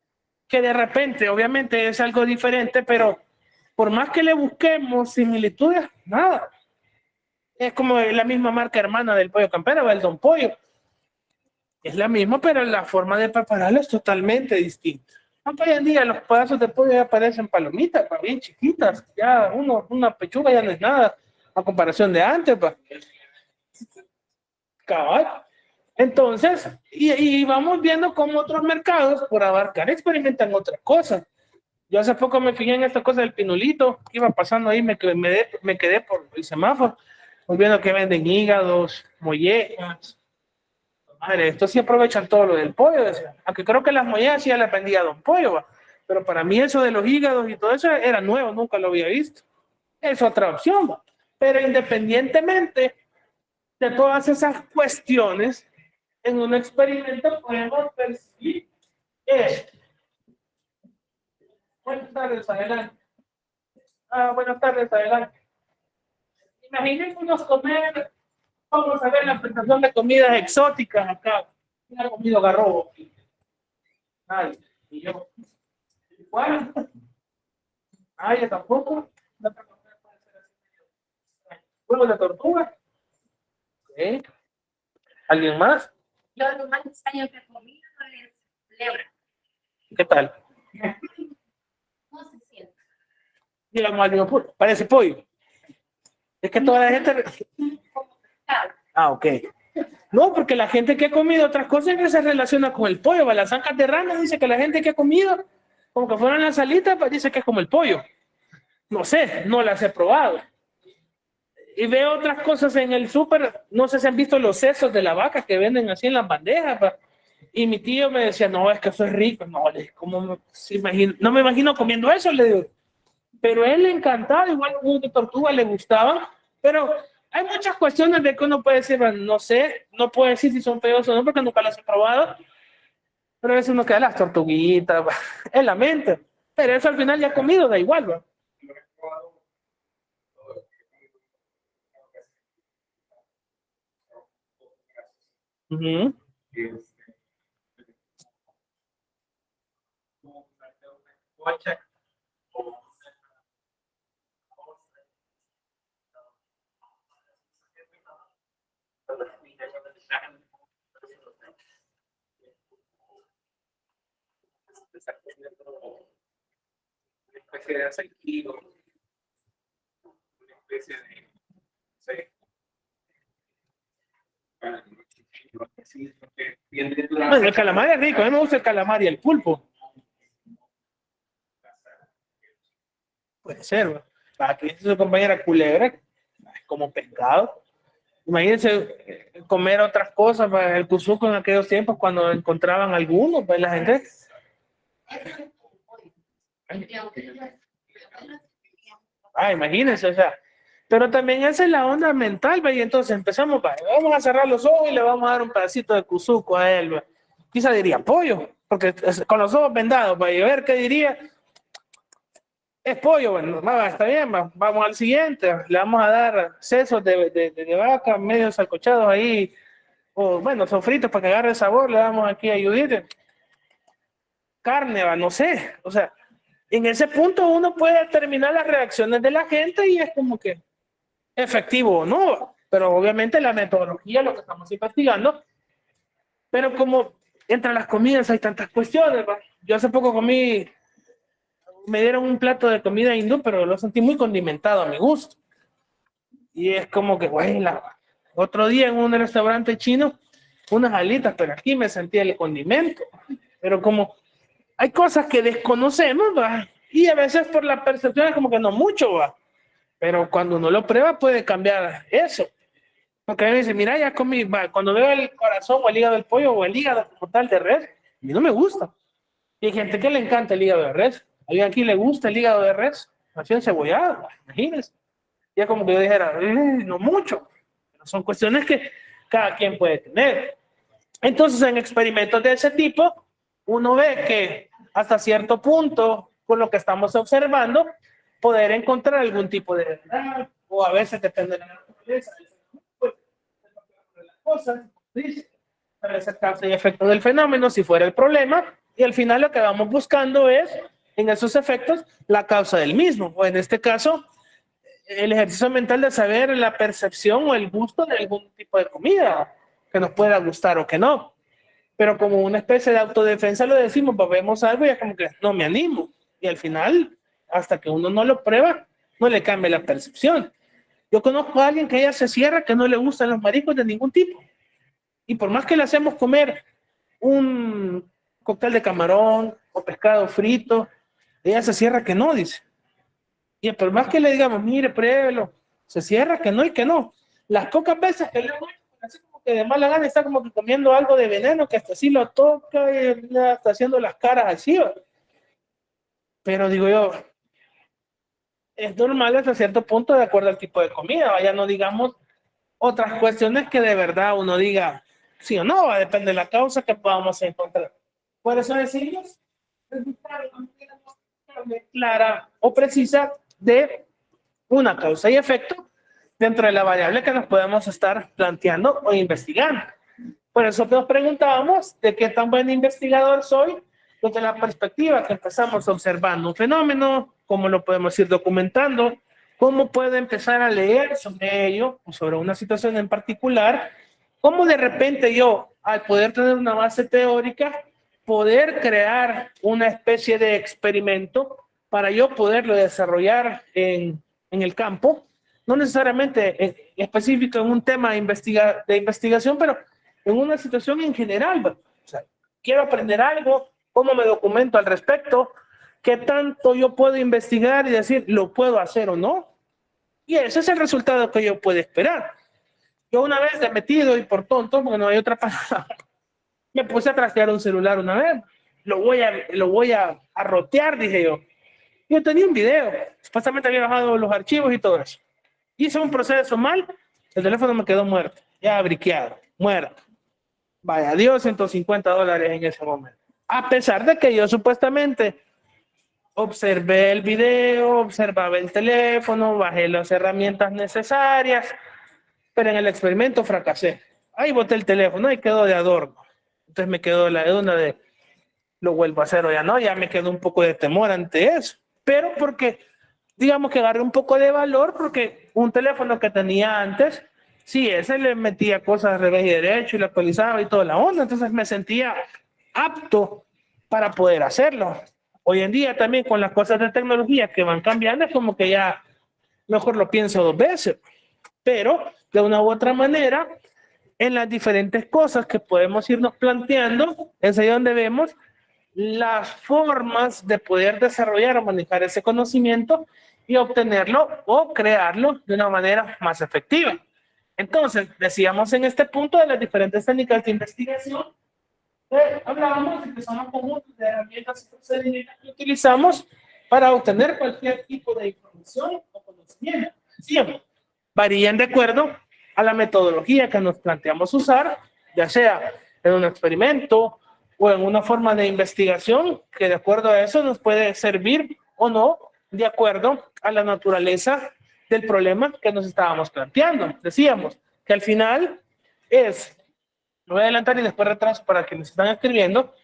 que de repente obviamente es algo diferente, pero por más que le busquemos similitudes, nada. Es como la misma marca hermana del pollo campero, el Don Pollo. Es la misma, pero la forma de prepararlo es totalmente distinta. Aunque hoy en día los pedazos de pollo ya parecen palomitas, bien chiquitas. Ya una pechuga ya no es nada a comparación de antes. Cabal. Entonces, y vamos viendo cómo otros mercados, por abarcar, experimentan otras cosas. Yo hace poco me fijé en esta cosa del pinolito, que iba pasando ahí, me quedé por el semáforo, voy viendo que venden hígados, mollejas. Madre, esto sí aprovechan todo lo del pollo, decía. Aunque creo que las mollejas sí ya las vendía Don Pollo, ¿va? Pero para mí eso de los hígados y todo eso era nuevo, nunca lo había visto. Es otra opción, ¿va? Pero independientemente de todas esas cuestiones, en un experimento podemos percibir que... Buenas tardes, adelante. Buenas tardes, adelante. Imaginémonos comer, vamos a ver la presentación de comidas exóticas acá. ¿Quién ha comido garrobo? Nadie. Y yo. ¿Cuál? Yo tampoco. ¿Huevo de tortuga? ¿Sí? ¿Alguien más? Yo lo más extraño que he comido es lebra. ¿Qué tal? ¿Cómo se siente? Digamos al mismo puro. Parece pollo. Es que toda la gente... Ok. No, porque la gente que ha comido otras cosas que se relaciona con el pollo. Las zancas de rana dice que la gente que ha comido, como que fueron las alitas, pues dice que es como el pollo. No sé, no las he probado. Y veo otras cosas en el súper, no sé si han visto los sesos de la vaca que venden así en las bandejas. Pa. Y mi tío me decía, no, es que eso es rico. No, no me imagino comiendo eso, le digo. Pero a él le encantaba, igual los de tortuga le gustaban, pero hay muchas cuestiones de que uno puede decir, no sé, no puedo decir si son feos o no, porque nunca las he probado, pero a veces uno queda las tortuguitas en la mente, pero eso al final ya comido, da igual, ¿va? Uh-huh. Una especie de acequillo, una especie de... ¿sí? El calamar es rico, a mí me gusta el calamar y el pulpo. Puede ser, ¿va? Para que dice su compañera culebra, es como pescado. Imagínense comer otras cosas, ¿va? El cuzuco en aquellos tiempos cuando encontraban algunos, ¿va? La gente. Imagínense, o sea, pero también esa es la onda mental, ¿va? Y entonces empezamos, ¿va? Vamos a cerrar los ojos y le vamos a dar un pedacito de cuzuco a él, ¿va? Quizá diría pollo, porque con los ojos vendados, ¿va? Y a ver qué diría. Es pollo, bueno, va, está bien, va, vamos al siguiente, le vamos a dar sesos de vaca medio salcochados ahí, o bueno, sofritos para que agarre sabor, le damos aquí a Judith, carne, va, no sé, o sea, en ese punto uno puede determinar las reacciones de la gente y es como que efectivo o no, pero obviamente la metodología es lo que estamos investigando, pero como entre las comidas hay tantas cuestiones, ¿va? Yo hace poco me dieron un plato de comida hindú, pero lo sentí muy condimentado a mi gusto. Y es como que, güey, otro día en un restaurante chino, unas alitas, pero aquí me sentí el condimento. Pero como hay cosas que desconocemos, ¿va? Y a veces por la percepción es como que no mucho, ¿va? Pero cuando uno lo prueba puede cambiar eso. Porque a mí me dice, mira, ya comí, ¿va? Cuando veo el corazón o el hígado del pollo o el hígado como tal de res, a mí no me gusta. Y hay gente que le encanta el hígado de res. A alguien aquí le gusta el hígado de res, así encebollado, imagínense. Y es como que yo dijera, no mucho. Pero son cuestiones que cada quien puede tener. Entonces, en experimentos de ese tipo, uno ve que hasta cierto punto, con lo que estamos observando, poder encontrar algún tipo de verdad, o a veces depende de la naturaleza, pues, de las cosas, dice, para esa causa y efecto del fenómeno, si fuera el problema, y al final lo que vamos buscando es, en esos efectos, la causa del mismo, o en este caso, el ejercicio mental de saber la percepción o el gusto de algún tipo de comida que nos pueda gustar o que no. Pero como una especie de autodefensa lo decimos, pues vemos algo y es como que no me animo. Y al final, hasta que uno no lo prueba, no le cambia la percepción. Yo conozco a alguien que ella se cierra que no le gustan los mariscos de ningún tipo. Y por más que le hacemos comer un cóctel de camarón o pescado frito, ella se cierra que no, dice. Y por más que le digamos, mire, pruébelo, se cierra que no y que no. Las pocas veces que le hago, así como que de mala gana está como que comiendo algo de veneno, que hasta así lo toca y está haciendo las caras así. ¿Va? Pero digo yo, es normal hasta cierto punto de acuerdo al tipo de comida. Vaya, no digamos otras cuestiones que de verdad uno diga sí o no, va a depender de la causa que podamos encontrar. Por eso decimos, es buscar una manera clara o precisa de una causa y efecto dentro de la variable que nos podemos estar planteando o investigando. Por eso nos preguntábamos de qué tan buen investigador soy desde la perspectiva que empezamos observando un fenómeno, cómo lo podemos ir documentando, cómo puedo empezar a leer sobre ello o sobre una situación en particular, cómo de repente yo, al poder tener una base teórica, poder crear una especie de experimento para yo poderlo desarrollar en el campo, no necesariamente específico en un tema de investigación, pero en una situación en general. O sea, quiero aprender algo, cómo me documento al respecto, qué tanto yo puedo investigar y decir, ¿lo puedo hacer o no? Y ese es el resultado que yo puedo esperar. Yo una vez de metido y por tonto, porque no hay otra palabra, me puse a trastear un celular una vez. Lo voy a rotear, dije yo. Yo tenía un video, supuestamente había bajado los archivos y todo eso. Hice un proceso mal, el teléfono me quedó muerto, ya briqueado, muerto. Vaya, dio $150 en ese momento. A pesar de que yo supuestamente observé el video, observaba el teléfono, bajé las herramientas necesarias, pero en el experimento fracasé. Ahí boté el teléfono y quedó de adorno. Entonces me quedó la duda de, lo vuelvo a hacer o ya no, ya me quedó un poco de temor ante eso. Pero porque, digamos que agarré un poco de valor, porque un teléfono que tenía antes, sí, ese le metía cosas de revés y derecho y lo actualizaba y toda la onda, entonces me sentía apto para poder hacerlo. Hoy en día también con las cosas de tecnología que van cambiando, es como que ya mejor lo pienso dos veces, pero de una u otra manera, en las diferentes cosas que podemos irnos planteando, es ahí donde vemos las formas de poder desarrollar o manejar ese conocimiento y obtenerlo o crearlo de una manera más efectiva. Entonces, decíamos en este punto de las diferentes técnicas de investigación, hablábamos de que son los conjuntos de herramientas y procedimientos que utilizamos para obtener cualquier tipo de información o conocimiento. Decíamos, varían de acuerdo a la metodología que nos planteamos usar, ya sea en un experimento o en una forma de investigación que de acuerdo a eso nos puede servir o no, de acuerdo a la naturaleza del problema que nos estábamos planteando. Decíamos que al final es, me voy a adelantar y después retraso para quienes están escribiendo,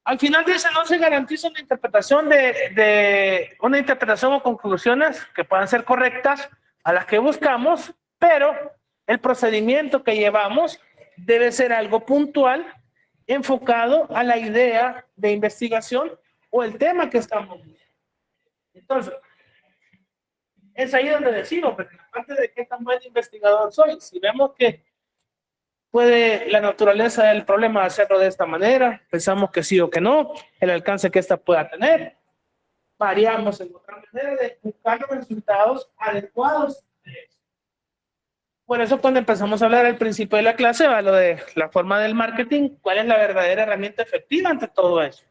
al final de eso no se garantiza una interpretación de una interpretación o conclusiones que puedan ser correctas a las que buscamos, pero el procedimiento que llevamos debe ser algo puntual, enfocado a la idea de investigación o el tema que estamos viendo. Entonces, es ahí donde decimos, pero aparte de qué tan buen investigador soy, si vemos que puede la naturaleza del problema hacerlo de esta manera, pensamos que sí o que no, el alcance que ésta pueda tener, variamos en otra manera de buscar los resultados adecuados de eso. Por eso cuando empezamos a hablar al principio de la clase, va lo de la forma del marketing, cuál es la verdadera herramienta efectiva ante todo eso.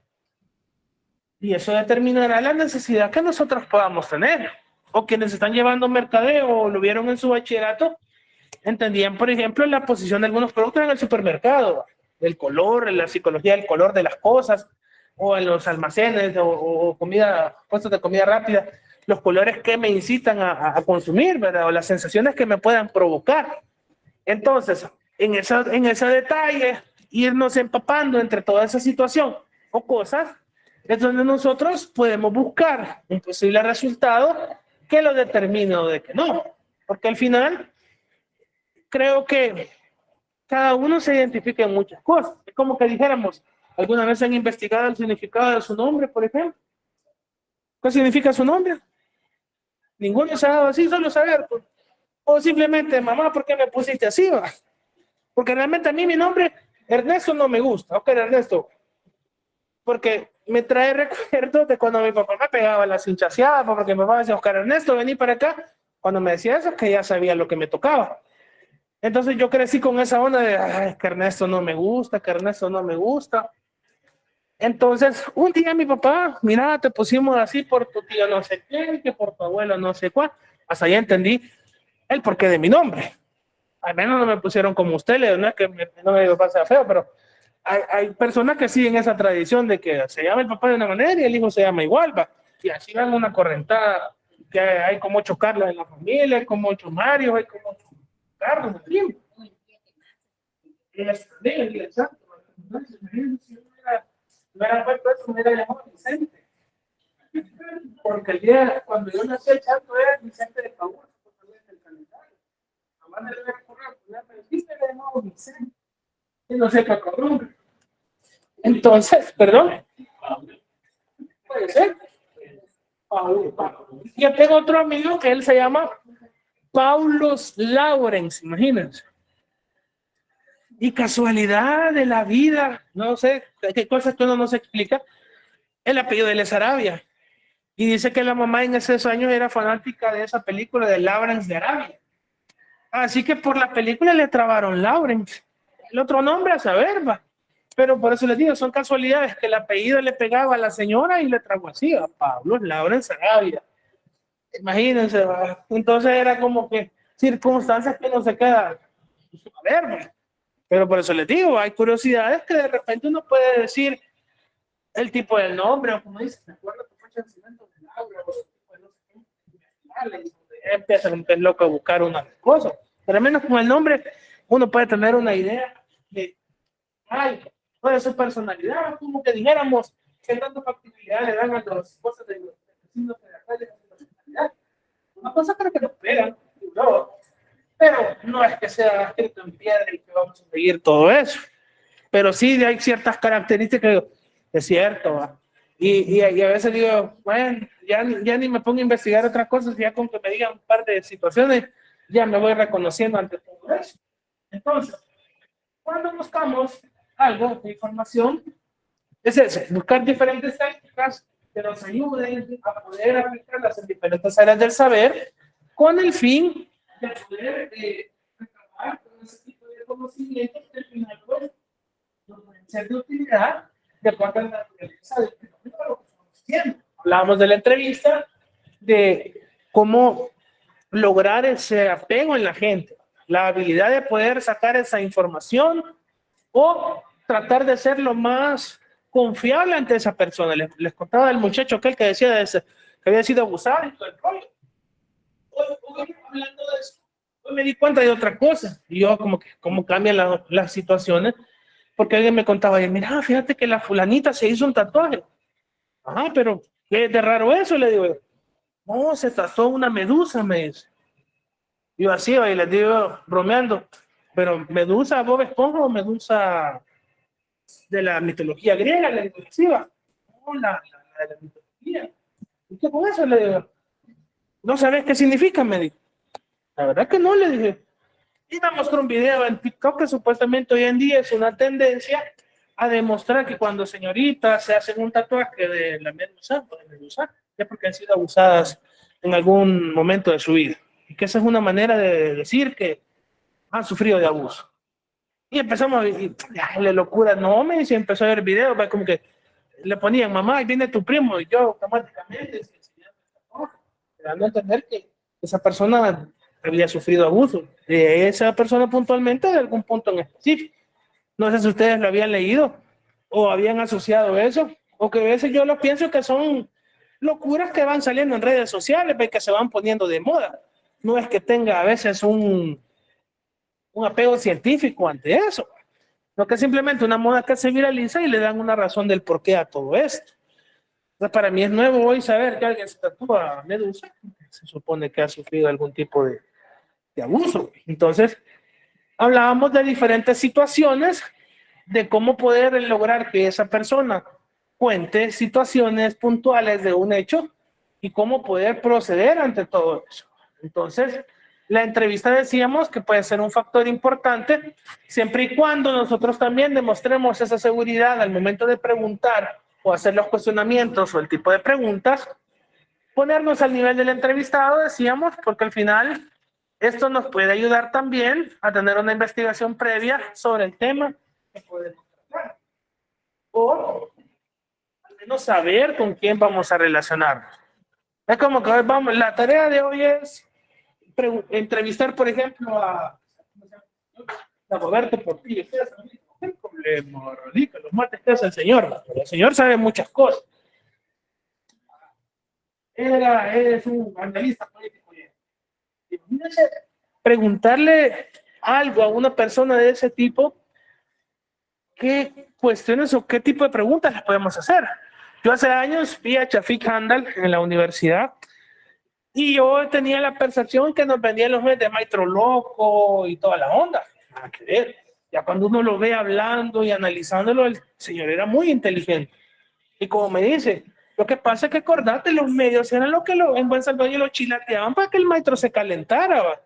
Y eso determinará la necesidad que nosotros podamos tener. O quienes están llevando mercadeo o lo vieron en su bachillerato, entendían, por ejemplo, la posición de algunos productos en el supermercado, el color, la psicología del color de las cosas, o en los almacenes, o comida, puestos de comida rápida, los colores que me incitan a consumir, ¿verdad? O las sensaciones que me puedan provocar. Entonces, en ese detalle, irnos empapando entre toda esa situación o cosas, es donde nosotros podemos buscar un posible resultado que lo determine o de que no. Porque al final, creo que cada uno se identifica en muchas cosas. Es como que dijéramos, ¿alguna vez han investigado el significado de su nombre, por ejemplo? ¿Qué significa su nombre? Ninguno se ha dado así, solo saber. Pues. O simplemente, mamá, ¿por qué me pusiste así? Va? Porque realmente a mí mi nombre, Ernesto, no me gusta. Ok, Ernesto. Porque me trae recuerdos de cuando mi papá me pegaba las hinchaseadas, porque mi papá decía, Oscar Ernesto, vení para acá. Cuando me decía eso, que ya sabía lo que me tocaba. Entonces yo crecí con esa onda de, ay, que Ernesto no me gusta, que Ernesto no me gusta. Entonces, un día mi papá, mira, te pusimos así por tu tío no sé qué, que por tu abuelo no sé cuál. Hasta ahí entendí el porqué de mi nombre. Al menos no me pusieron como usted, no es que no me pase feo, pero hay personas que siguen esa tradición de que se llama el papá de una manera y el hijo se llama igual, va. Y así van una correntada, que hay como 8 Carlos en la familia, hay como 8 Mario, hay como 8 Carlos, en fin. Exacto. Entonces, no era puesto eso, era llamado Vicente. Porque el día, cuando yo nací, el santo era Vicente de Paúl, el calendario. Jamás me lo había ocurrido, pero sí se le llamaba Vicente. Y no sé qué cabrón. Entonces, perdón. Puede ser. Paúl. Yo tengo otro amigo que él se llama Paulos Lawrence, imagínense. Y casualidad de la vida, no sé, qué cosas que uno no se explica, el apellido de él es Arabia. Y dice que la mamá en esos años era fanática de esa película de Lawrence de Arabia. Así que por la película le trabaron Lawrence. El otro nombre a saber, va. Pero por eso les digo, son casualidades que el apellido le pegaba a la señora y le trajo así a Pablo Lawrence Arabia. Imagínense, va. Entonces era como que circunstancias que no se quedan a ver, va. Pero por eso les digo, hay curiosidades que de repente uno puede decir el tipo del nombre, o como dice, me acuerdo que fue el nacimiento del Laura, o no sé qué, empiezan un pez loco a buscar una cosa. Pero al menos con el nombre uno puede tener una idea de, ay, puede ser personalidad, como que dijéramos, qué tanta factibilidad le dan a las cosas de los vecinos de la calle de personalidad. Una cosa creo que lo esperan, no. Pero no es que sea escrito en piedra y que vamos a seguir todo eso. Pero sí hay ciertas características, es cierto. ¿Va? Y a veces digo, bueno, ya ni me pongo a investigar otras cosas, ya con que me digan un par de situaciones, ya me voy reconociendo ante todo eso. Entonces, cuando buscamos algo de información, es eso, buscar diferentes técnicas que nos ayuden a poder aplicarlas en diferentes áreas del saber con el fin de poder acabar con ese tipo de conocimientos que al final pues, nos pueden ser de utilidad de acuerdo a la naturaleza del fenómeno de lo que estamos haciendo. Hablábamos de la entrevista de cómo lograr ese apego en la gente, la habilidad de poder sacar esa información o tratar de ser lo más confiable ante esa persona. Les contaba del muchacho aquel que decía que había sido abusado y todo el rollo. Hoy hablando de eso, hoy me di cuenta de otra cosa. Y yo como que cómo cambian las situaciones, porque alguien me contaba, y mira, fíjate que la fulanita se hizo un tatuaje. Ajá, pero ¿qué es de raro eso? Le digo, no, se tatuó una medusa, me dice. Yo así, y les digo, bromeando, pero ¿medusa Bob Esponja o medusa de la mitología griega? Le digo, sí, va. No, la de la mitología. ¿Y qué con eso? Le digo, ¿no sabes qué significa? Me dijo. La verdad que no, le dije. Y me mostró un video en TikTok que supuestamente hoy en día es una tendencia a demostrar que cuando señoritas se hacen un tatuaje de la medusa, es porque han sido abusadas en algún momento de su vida. Y que esa es una manera de decir que han sufrido de abuso. Y empezamos a decir, la locura, no, me dice, empezó a ver videos, como que le ponían, mamá, ahí viene tu primo, y yo automáticamente dando a entender que esa persona había sufrido abuso, de esa persona puntualmente de algún punto en específico. No sé si ustedes lo habían leído o habían asociado eso, o que a veces yo lo pienso que son locuras que van saliendo en redes sociales, que se van poniendo de moda. No es que tenga a veces un apego científico ante eso, no que simplemente una moda que se viraliza y le dan una razón del porqué a todo esto. Entonces, para mí es nuevo hoy saber que alguien se tatúa medusa, se supone que ha sufrido algún tipo de abuso. Entonces, hablábamos de diferentes situaciones, de cómo poder lograr que esa persona cuente situaciones puntuales de un hecho y cómo poder proceder ante todo eso. Entonces, la entrevista decíamos que puede ser un factor importante siempre y cuando nosotros también demostremos esa seguridad al momento de preguntar o hacer los cuestionamientos o el tipo de preguntas, ponernos al nivel del entrevistado, decíamos, porque al final esto nos puede ayudar también a tener una investigación previa sobre el tema que podemos tratar. O al menos saber con quién vamos a relacionarnos. Es como que hoy vamos, la tarea de hoy es entrevistar, por ejemplo, a Roberto Portillo. ¿Qué problema radica los mates que hace el señor? El señor sabe muchas cosas. Es un analista político. Imagínense preguntarle algo a una persona de ese tipo, ¿qué cuestiones o qué tipo de preguntas les podemos hacer? Yo hace años vi a Chafik Handal en la universidad y yo tenía la percepción que nos vendían los meses de maestro loco y toda la onda. Nada que ver. Ya cuando uno lo ve hablando y analizándolo, el señor era muy inteligente. Y como me dice, lo que pasa es que acordate, los medios eran lo que en buen salvadoreño lo chilateaban para que el maestro se calentara, ¿va?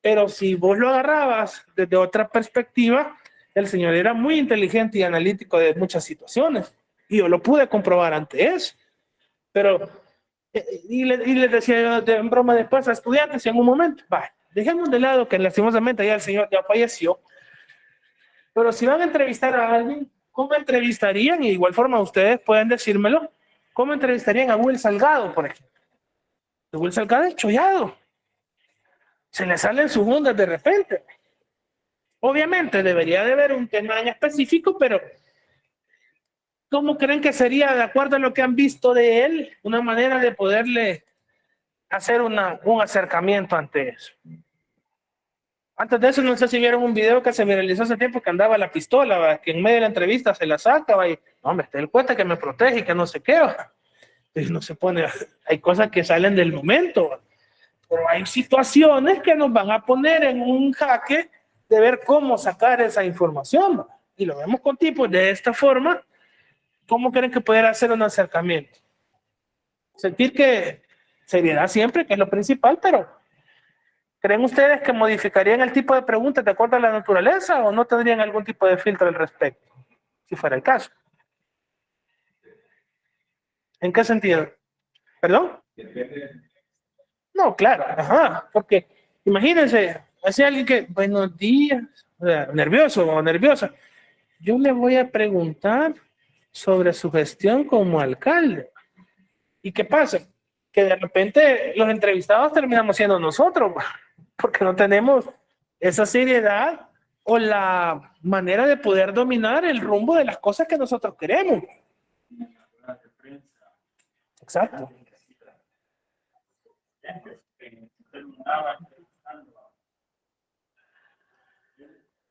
Pero si vos lo agarrabas desde otra perspectiva, el señor era muy inteligente y analítico de muchas situaciones. Y yo lo pude comprobar ante eso. Pero, y les decía yo en broma después a estudiantes en un momento, va, dejemos de lado que lastimosamente ya el señor ya falleció. Pero si van a entrevistar a alguien, ¿cómo entrevistarían? Y de igual forma ustedes pueden decírmelo. ¿Cómo entrevistarían a Will Salgado, por ejemplo? Will Salgado es chollado. Se le salen sus ondas de repente. Obviamente debería de haber un tema en específico, pero ¿cómo creen que sería, de acuerdo a lo que han visto de él, una manera de poderle hacer un acercamiento ante eso? Antes de eso, no sé si vieron un video que se viralizó hace tiempo que andaba la pistola, ¿va? Que en medio de la entrevista se la saca, ¿va? Y, hombre, este es el cuate que me protege y que no sé qué, ¿va? Y no se pone, hay cosas que salen del momento, ¿va? Pero hay situaciones que nos van a poner en un jaque de ver cómo sacar esa información, ¿va? Y lo vemos con tipos de esta forma. ¿Cómo creen que poder hacer un acercamiento? Sentir que seriedad siempre, que es lo principal, pero ¿creen ustedes que modificarían el tipo de preguntas de acuerdo a la naturaleza o no tendrían algún tipo de filtro al respecto? Si fuera el caso. ¿En qué sentido? ¿Perdón? No, claro, ajá, porque imagínense, hace alguien que, buenos días, o sea, nervioso o nerviosa, yo le voy a preguntar sobre su gestión como alcalde. ¿Y qué pasa? Que de repente los entrevistados terminamos siendo nosotros, porque no tenemos esa seriedad o la manera de poder dominar el rumbo de las cosas que nosotros queremos. Exacto.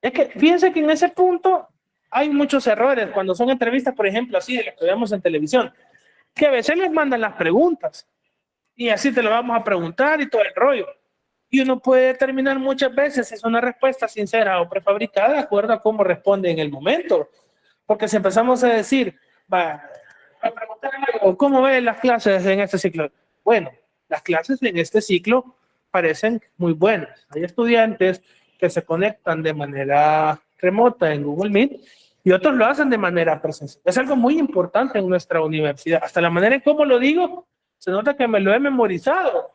Es que fíjense que en ese punto hay muchos errores cuando son entrevistas, por ejemplo, así de las que vemos en televisión, que a veces les mandan las preguntas y así te lo vamos a preguntar y todo el rollo. Y uno puede determinar muchas veces si es una respuesta sincera o prefabricada de acuerdo a cómo responde en el momento. Porque si empezamos a decir, va, a preguntar algo, ¿cómo ven las clases en este ciclo? Bueno, las clases en este ciclo parecen muy buenas. Hay estudiantes que se conectan de manera remota en Google Meet y otros lo hacen de manera presencial. Es algo muy importante en nuestra universidad. Hasta la manera en cómo lo digo, se nota que me lo he memorizado.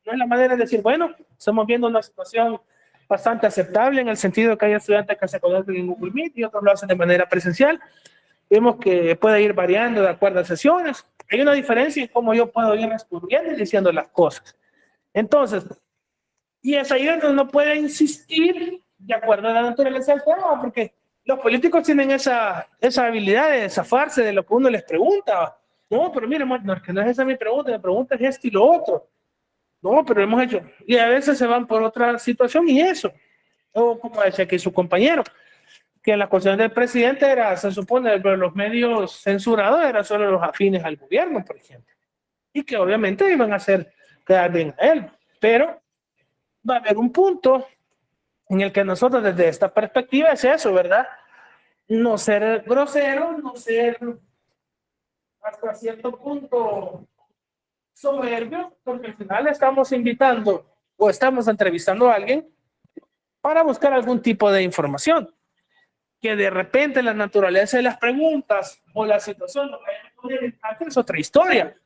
No es la manera de decir, bueno, estamos viendo una situación bastante aceptable en el sentido de que hay estudiantes que se conectan en Google Meet y otros lo hacen de manera presencial. Vemos que puede ir variando de acuerdo a sesiones. Hay una diferencia en cómo yo puedo ir respondiendo y diciendo las cosas. Entonces, y es ahí donde uno puede insistir de acuerdo a la naturaleza del tema, porque los políticos tienen esa habilidad de zafarse de lo que uno les pregunta. No, pero mire, no, es que no es esa mi pregunta es esto y lo otro. No, pero hemos hecho. Y a veces se van por otra situación y eso. O como decía aquí su compañero, que en la cuestión del presidente era, se supone, los medios censurados eran solo los afines al gobierno, por ejemplo. Y que obviamente iban a hacer quedar bien a él. Pero va a haber un punto en el que nosotros desde esta perspectiva es eso, ¿verdad? No ser grosero, no ser hasta cierto punto soberbio, porque al final estamos invitando o estamos entrevistando a alguien para buscar algún tipo de información. Que de repente la naturaleza de las preguntas o la situación es otra historia.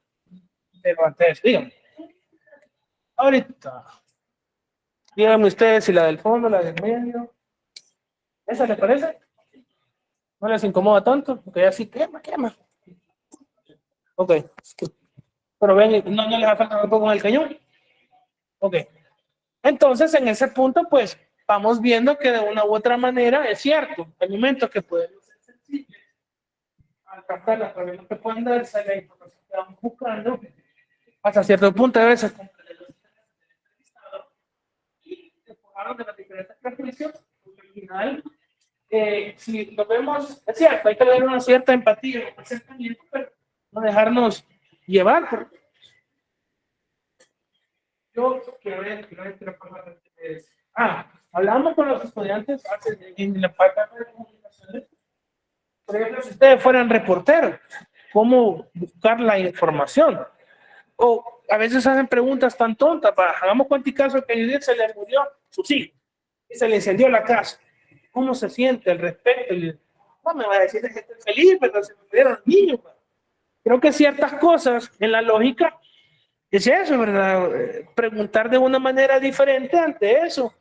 Pero antes, díganme. Ahorita, díganme ustedes si la del fondo, la del medio. ¿Esa les parece? ¿No les incomoda tanto? Porque así quema. Ok. Pero ven, no les afecta tampoco con el cañón. Ok. Entonces, en ese punto, pues, vamos viendo que de una u otra manera es cierto. Hay momentos que pueden ser sensibles. Al captar las problemas que pueden darse, la información que vamos buscando, hasta cierto punto, a veces, y de las diferentes prejuicios, porque al final, si lo vemos, es cierto, hay que tener una cierta empatía, un acercamiento, pero no dejarnos llevar, porque yo quiero ver, hablamos con los estudiantes en la parte de comunicaciones. Por ejemplo, si ustedes fueran reporteros, ¿cómo buscar la información? O a veces hacen preguntas tan tontas, hagamos cuanticaso que a Judith se le murió sus hijos y se le encendió la casa. ¿Cómo se siente al respecto? No me va a decir que estoy feliz, pero se me murieron los niños. Creo que ciertas cosas en la lógica es eso, ¿verdad? Preguntar de una manera diferente ante eso.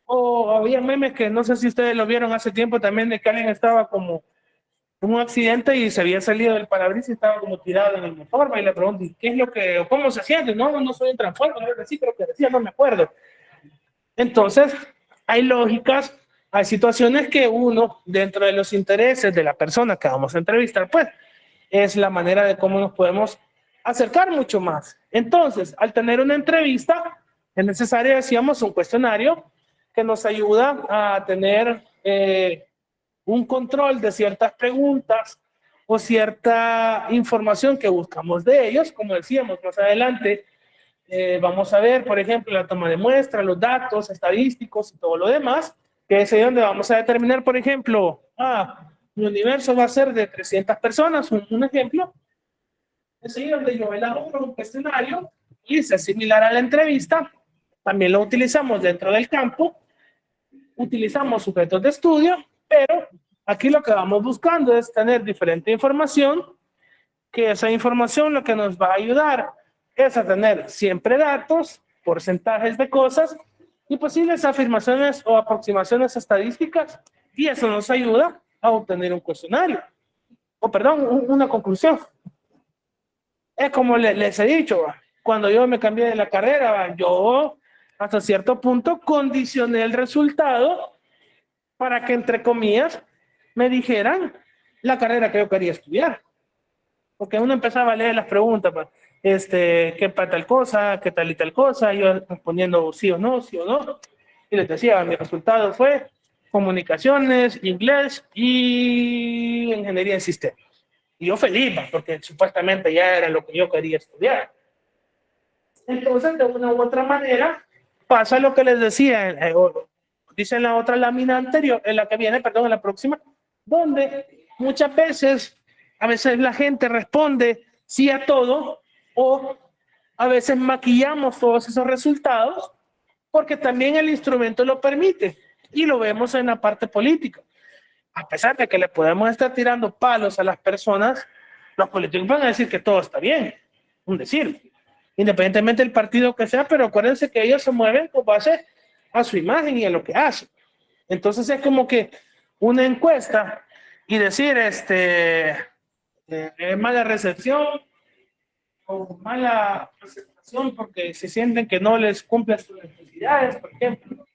O había memes que no sé si ustedes lo vieron hace tiempo también, de que alguien estaba como en un accidente y se había salido del parabrisas y estaba como tirado en el motor, y le pregunto, ¿qué es lo que, o cómo se siente? No soy un transformador, algo así, pero que decía, no me acuerdo. Entonces, hay lógicas, hay situaciones que uno, dentro de los intereses de la persona que vamos a entrevistar, pues, es la manera de cómo nos podemos acercar mucho más. Entonces, al tener una entrevista, es necesario, decíamos, un cuestionario que nos ayuda a tener un control de ciertas preguntas o cierta información que buscamos de ellos. Como decíamos más adelante, vamos a ver, por ejemplo, la toma de muestras, los datos estadísticos y todo lo demás, que es ahí donde vamos a determinar, por ejemplo, mi universo va a ser de 300 personas, un ejemplo. Es ahí donde yo elaboro un cuestionario y es similar a la entrevista. También lo utilizamos dentro del campo. Utilizamos sujetos de estudio, pero aquí lo que vamos buscando es tener diferente información que esa información lo que nos va a ayudar es a tener siempre datos, porcentajes de cosas y posibles afirmaciones o aproximaciones estadísticas, y eso nos ayuda a obtener un cuestionario, o perdón, una conclusión. Es como les he dicho, cuando yo me cambié de la carrera, yo hasta cierto punto condicioné el resultado para que, entre comillas, me dijeran la carrera que yo quería estudiar. Porque uno empezaba a leer las preguntas, pues, qué para tal cosa, qué tal y tal cosa, yo respondiendo sí o no, sí o no. Y les decía, mi resultado fue comunicaciones, inglés y ingeniería en sistemas. Y yo feliz, pues, porque supuestamente ya era lo que yo quería estudiar. Entonces, de una u otra manera, pasa lo que les decía, dice en la otra lámina anterior, en la que viene, perdón, en la próxima, donde muchas veces, a veces la gente responde sí a todo, o a veces maquillamos todos esos resultados, porque también el instrumento lo permite, y lo vemos en la parte política. A pesar de que le podemos estar tirando palos a las personas, los políticos van a decir que todo está bien, un decir, independientemente del partido que sea, pero acuérdense que ellos se mueven con base a su imagen y a lo que hacen. Entonces es como que una encuesta y decir, mala recepción o mala presentación porque se sienten que no les cumple sus necesidades, por ejemplo,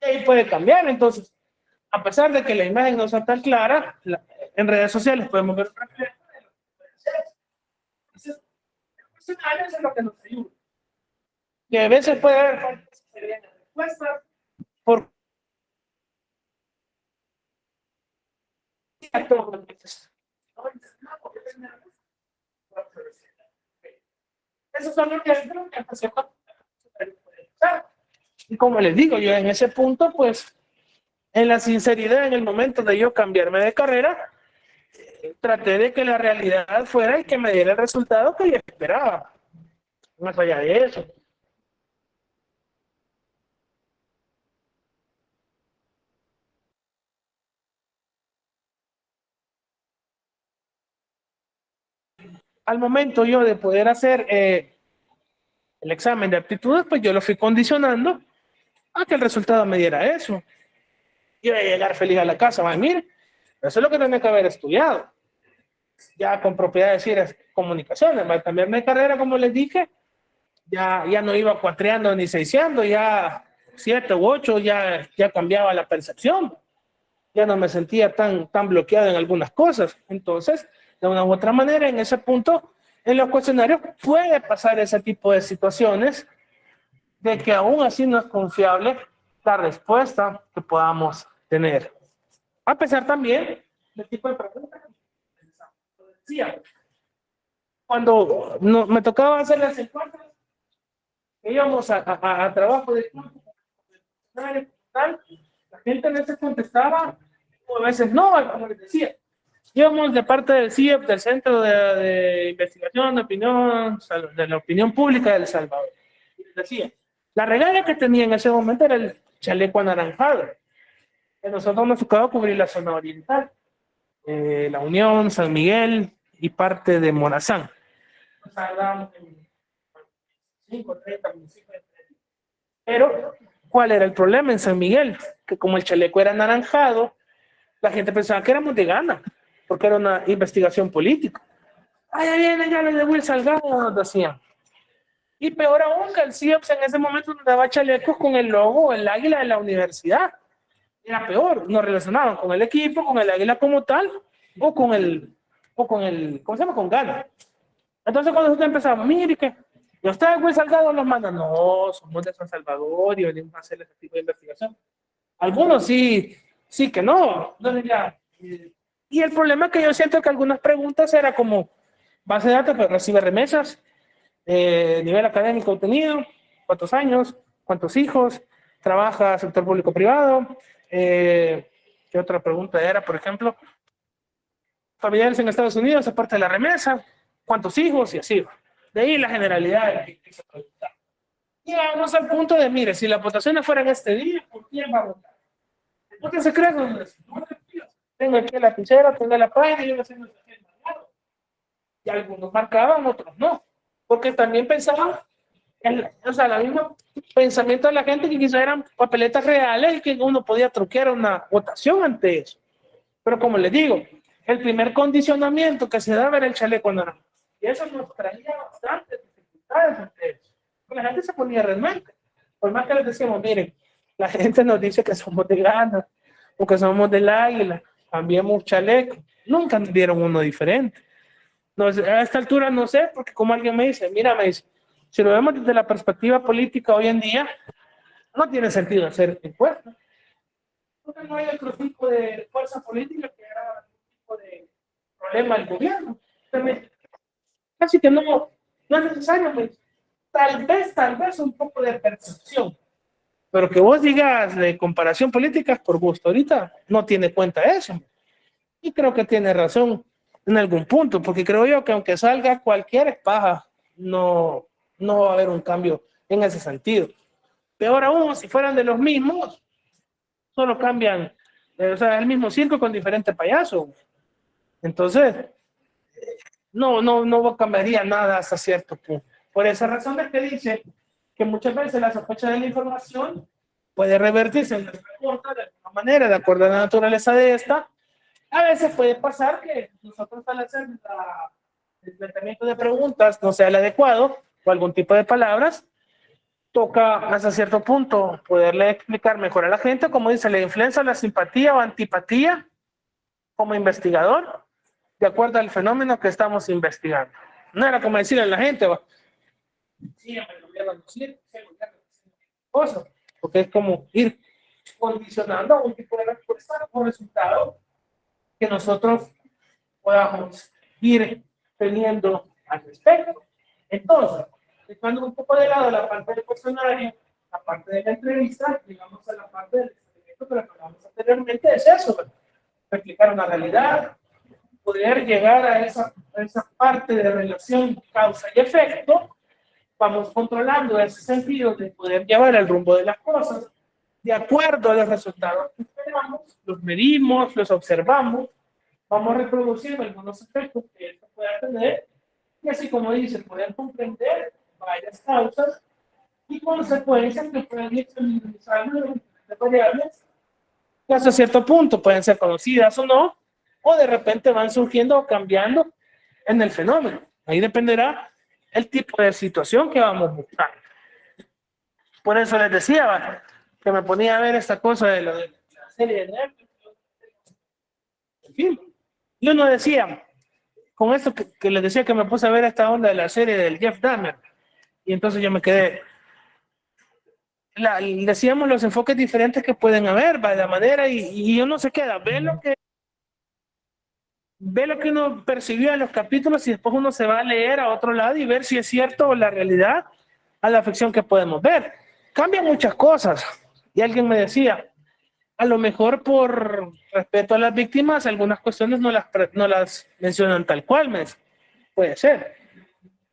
y ahí puede cambiar. Entonces, a pesar de que la imagen no sea tan clara, en redes sociales podemos ver un reflejo de lo que puede ser. Entonces, el cuestionario es lo que nos ayuda. Que a veces puede haber faltas que serían respuestas por esos son los ejemplos que hasta cierto punto puede usar. Y como les digo, yo en ese punto, pues, en la sinceridad, en el momento de yo cambiarme de carrera, traté de que la realidad fuera y que me diera el resultado que yo esperaba. Más allá de eso. Al momento yo de poder hacer el examen de aptitudes, pues yo lo fui condicionando a que el resultado me diera eso. Iba a llegar feliz a la casa, va, mire, eso es lo que tenía que haber estudiado. Ya con propiedad de decir es comunicaciones, va a cambiarme de carrera, como les dije, ya no iba cuatreando ni seisceando, ya 7 u 8 ya cambiaba la percepción, ya no me sentía tan bloqueado en algunas cosas. Entonces, de una u otra manera, en ese punto, en los cuestionarios puede pasar ese tipo de situaciones de que aún así no es confiable la respuesta que podamos tener. A pesar también del tipo de preguntas que decía. Cuando no, me tocaba hacer las encuestas, íbamos a trabajo de campo, la gente a veces contestaba, o a veces no, como les decía. Íbamos de parte del CIEP, del Centro de Investigación de la Opinión Pública de El Salvador. Y les decía, la regalia que tenía en ese momento era el chaleco anaranjado. A nosotros nos tocaba cubrir la zona oriental, La Unión, San Miguel y parte de Morazán. Pero, ¿cuál era el problema en San Miguel? Que como el chaleco era anaranjado, la gente pensaba que éramos de gana, porque era una investigación política. Ah, ya viene, ya lo de Will Salgado, nos decían. Y peor aún, que el CIEPS en ese momento nos daba chalecos con el logo, el águila de la universidad. Era peor, nos relacionaban con el equipo, con el águila como tal, ¿cómo se llama? Con Gana. Entonces cuando nosotros empezamos, mire que ¿y ustedes, Will Salgado, nos mandan? No, somos de San Salvador y venimos a hacer ese tipo de investigación. Algunos sí, sí que no. Entonces ya, y el problema es que yo siento que algunas preguntas era como base de datos, pero recibe remesas, nivel académico obtenido, cuántos años, cuántos hijos, trabaja sector público-privado. ¿Qué otra pregunta era? Por ejemplo, familiares en Estados Unidos, aparte de la remesa, cuántos hijos y así. De ahí la generalidad que se pregunta. Llegamos al punto de, mire, si las votaciones fueran este día, ¿por quién va a votar? ¿Por qué se cree? Tengo aquí la lapicera, tengo la página y yo me haciendo el Y algunos marcaban, otros no. Porque también pensaban, o sea, el mismo pensamiento de la gente que quizás eran papeletas reales y que uno podía truquear una votación ante eso. Pero como les digo, el primer condicionamiento que se daba era el chaleco naranja. Y eso nos traía bastantes dificultades ante eso. Porque la gente se ponía realmente. Por más que les decíamos, miren, la gente nos dice que somos de Ghana o que somos del Águila, cambiemos chaleco. Nunca nos dieron uno diferente. No, a esta altura no sé, porque como alguien me dice, mira, me dice, si lo vemos desde la perspectiva política hoy en día, no tiene sentido hacer encuestas. Porque no hay otro tipo de fuerza política que haga algún tipo de problema al gobierno. Entonces, casi que no es necesario, pues, tal vez un poco de percepción. Pero que vos digas de comparación política es por gusto. Ahorita no tiene cuenta eso. Y creo que tiene razón en algún punto, porque creo yo que aunque salga cualquier espaja, no va a haber un cambio en ese sentido. Peor aún, si fueran de los mismos, solo cambian, o sea, el mismo circo con diferentes payasos. Entonces, no cambiaría nada hasta cierto punto. Por esa razón es que dice que muchas veces la sospecha de la información puede revertirse en nuestra contra de alguna manera, de acuerdo a la naturaleza de esta. A veces puede pasar que nosotros al hacer el planteamiento de preguntas no sea el adecuado o algún tipo de palabras, toca hasta cierto punto poderle explicar mejor a la gente, como dice, la influencia, la simpatía o antipatía como investigador, de acuerdo al fenómeno que estamos investigando. No era como decirle a la gente, sí, el gobierno no sirve, el gobierno no sirve, cosas, porque es como ir condicionando a un tipo de respuesta o resultado que nosotros podamos ir teniendo al respecto. Entonces, dejando un poco de lado la parte del cuestionario, la parte de la entrevista, llegamos a la parte del experimento que hablamos anteriormente, es eso, replicar una realidad, poder llegar a esa parte de relación causa y efecto, vamos controlando ese sentido de poder llevar el rumbo de las cosas de acuerdo a los resultados que esperamos, los medimos, los observamos, vamos reproduciendo algunos efectos que esto pueda tener y así como dice, poder comprender varias causas y consecuencias que pueden ir minimizando de variables que hasta cierto punto pueden ser conocidas o no, o de repente van surgiendo o cambiando en el fenómeno. Ahí dependerá el tipo de situación que vamos buscando. Por eso les decía que me ponía a ver esta cosa de la serie de Netflix. En fin, y uno decía, con esto que les decía que me puse a ver esta onda de la serie del Jeff Dahmer, y entonces yo me quedé, decíamos los enfoques diferentes que pueden haber, va de la manera, y uno se queda, ve lo que uno percibió en los capítulos y después uno se va a leer a otro lado y ver si es cierto la realidad a la ficción que podemos ver. Cambian muchas cosas. Y alguien me decía, a lo mejor por respeto a las víctimas, algunas cuestiones no las mencionan tal cual, puede ser.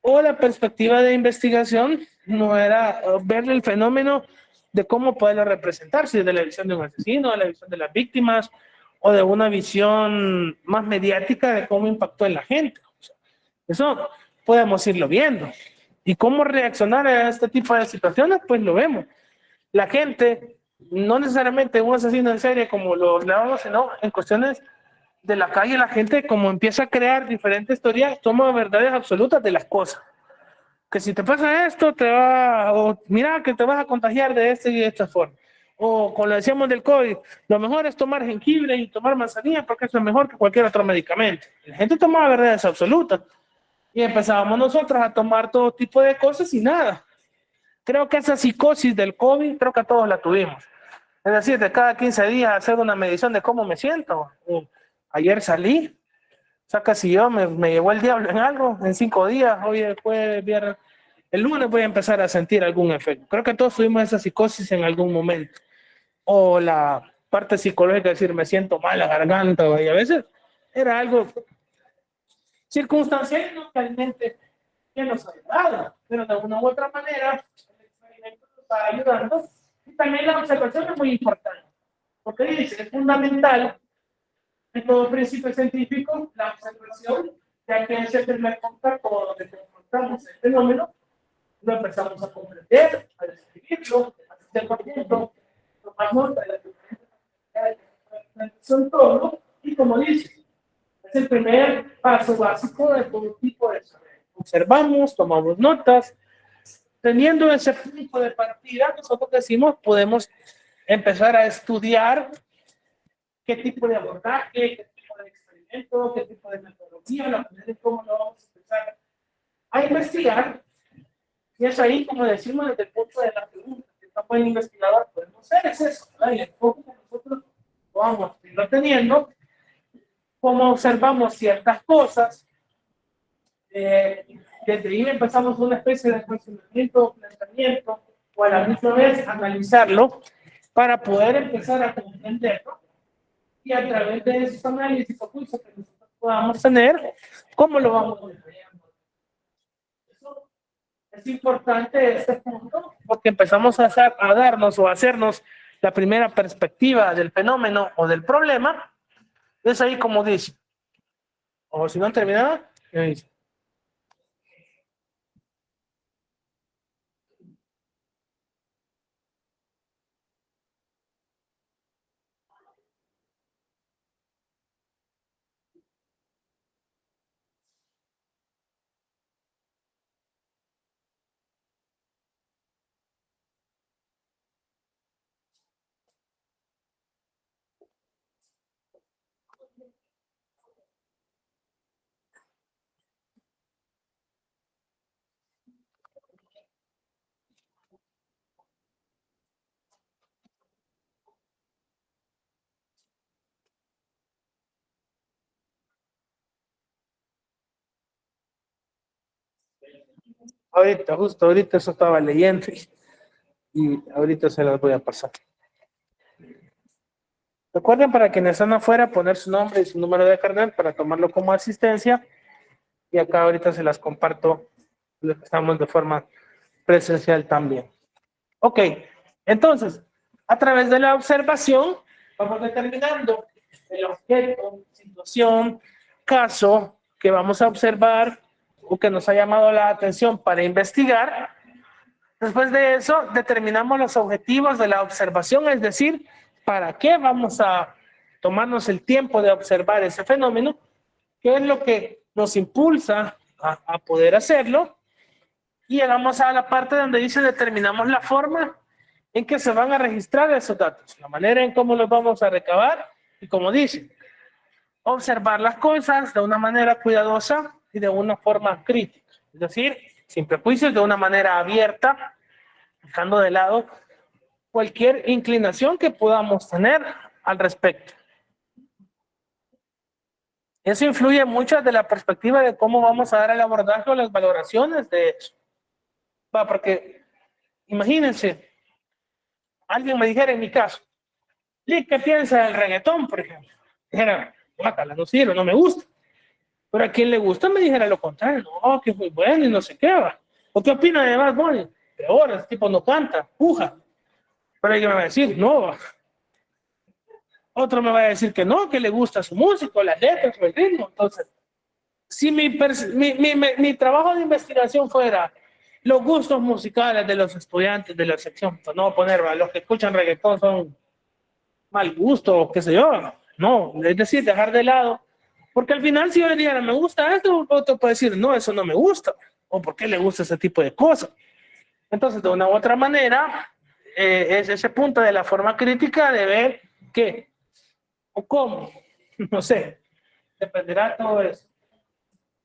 O la perspectiva de investigación no era ver el fenómeno de cómo poderlo representar, si es de la visión de un asesino, de la visión de las víctimas, o de una visión más mediática de cómo impactó en la gente. O sea, eso podemos irlo viendo. ¿Y cómo reaccionar a este tipo de situaciones? Pues lo vemos. La gente, no necesariamente un asesino en serie como lo hablábamos, sino en cuestiones de la calle, la gente como empieza a crear diferentes teorías, toma verdades absolutas de las cosas. Que si te pasa esto, o mira que te vas a contagiar de esta y de esta forma. O como lo decíamos del COVID, lo mejor es tomar jengibre y tomar manzanilla porque eso es mejor que cualquier otro medicamento. La gente tomaba verdades absolutas y empezábamos nosotros a tomar todo tipo de cosas y nada. Creo que esa psicosis del COVID, creo que todos la tuvimos. Es decir, de cada 15 días hacer una medición de cómo me siento. Ayer salí, o sea, casi yo me llevó el diablo en algo, en 5 días, hoy es jueves, viernes, el lunes voy a empezar a sentir algún efecto. Creo que todos tuvimos esa psicosis en algún momento. O la parte psicológica, es decir, me siento mal la garganta, y a veces era algo circunstancial y no realmente que nos ha ayudado, pero de una u otra manera el experimento nos está ayudando y también la observación es muy importante, porque dice, es fundamental en todo principio científico la observación ya que ese primer contacto donde confrontamos el fenómeno, lo empezamos a comprender, a describirlo, a hacer punto, tomar nota de las diferentes entornos, y como dice, es el primer paso básico de todo tipo de saber. Observamos, tomamos notas, teniendo ese punto de partida, nosotros decimos, podemos empezar a estudiar qué tipo de abordaje, qué tipo de experimento, qué tipo de metodología, la manera en cómo lo vamos a empezar a investigar. Y es ahí, como decimos, desde el punto de la pregunta, que tan buen investigador podemos ser, es eso, ¿verdad? Y el enfoque que nosotros vamos a irlo teniendo, cómo observamos ciertas cosas, desde ahí empezamos una especie de cuestionamiento, planteamiento, o a la misma vez analizarlo, para poder empezar a comprenderlo, y a través de esos análisis o juicios que nosotros podamos tener, ¿cómo lo vamos a desarrollando? Eso es importante este punto, porque empezamos a darnos o a hacernos la primera perspectiva del fenómeno o del problema. Es ahí como dice, o si no han terminado, ¿qué dice? Ahorita, justo ahorita eso estaba leyendo y ahorita se las voy a pasar. Recuerden, para quienes están afuera, poner su nombre y su número de carnet para tomarlo como asistencia. Y acá ahorita se las comparto, los que estamos de forma presencial también. Ok, entonces, a través de la observación, vamos determinando el objeto, situación, caso que vamos a observar o que nos ha llamado la atención para investigar. Después de eso, determinamos los objetivos de la observación, es decir, para qué vamos a tomarnos el tiempo de observar ese fenómeno, qué es lo que nos impulsa a poder hacerlo. Y llegamos a la parte donde dice determinamos la forma en que se van a registrar esos datos, la manera en cómo los vamos a recabar, y como dice, observar las cosas de una manera cuidadosa y de una forma crítica, es decir, sin prejuicios, de una manera abierta, dejando de lado cualquier inclinación que podamos tener al respecto. Eso influye mucho de la perspectiva de cómo vamos a dar el abordaje o las valoraciones de eso. Va, porque imagínense, alguien me dijera en mi caso, ¿qué piensa del reggaetón, por ejemplo? Dijera, guácala, no sirve, no me gusta. Pero a quien le gusta me dijera lo contrario, no, que es muy bueno y no sé qué va. ¿O qué opina de Bad Bunny? Peor, ese tipo no canta, puja. Pero alguien me va a decir, no va. Otro me va a decir que no, que le gusta su música, las letras o el ritmo. Entonces, si mi trabajo de investigación fuera los gustos musicales de los estudiantes de la sección, pues no voy a poner, ¿va? Los que escuchan reggaetón son mal gusto, qué sé yo, no, es decir, dejar de lado, porque al final si yo le dijera, me gusta esto, otro puede decir, no, eso no me gusta, o por qué le gusta ese tipo de cosas. Entonces, de una u otra manera, es ese punto de la forma crítica de ver qué, o cómo, no sé, dependerá de todo eso.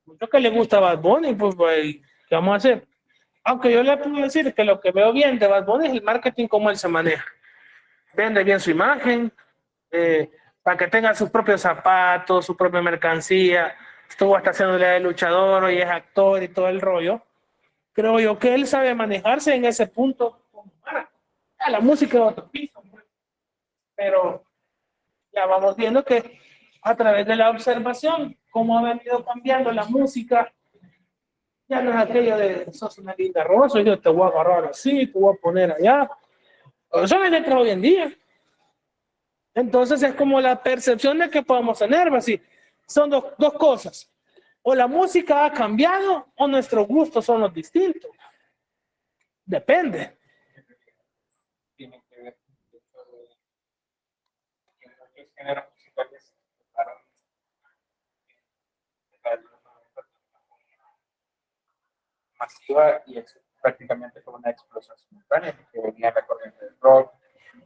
Mucho que le gusta Bad Bunny, pues, ¿qué vamos a hacer? Aunque yo le puedo decir que lo que veo bien de Bad Bunny es el marketing, cómo él se maneja. Vende bien su imagen, para que tenga sus propios zapatos, su propia mercancía. Estuvo hasta haciéndole de luchador y es actor y todo el rollo. Creo yo que él sabe manejarse en ese punto. La música de otro piso, pero ya vamos viendo que a través de la observación, cómo ha venido cambiando la música. Ya no es aquello de sos una linda rosa, yo te voy a agarrar así, te voy a poner allá. Eso es letras hoy en día. Entonces es como la percepción de que podemos tener, así. Son dos cosas. O la música ha cambiado o nuestros gustos son los distintos. Depende. Tiene que ver con que muchos géneros musicales se empezaron en los 90 masiva y prácticamente fue una explosión simultánea, que venía la corriente del rock,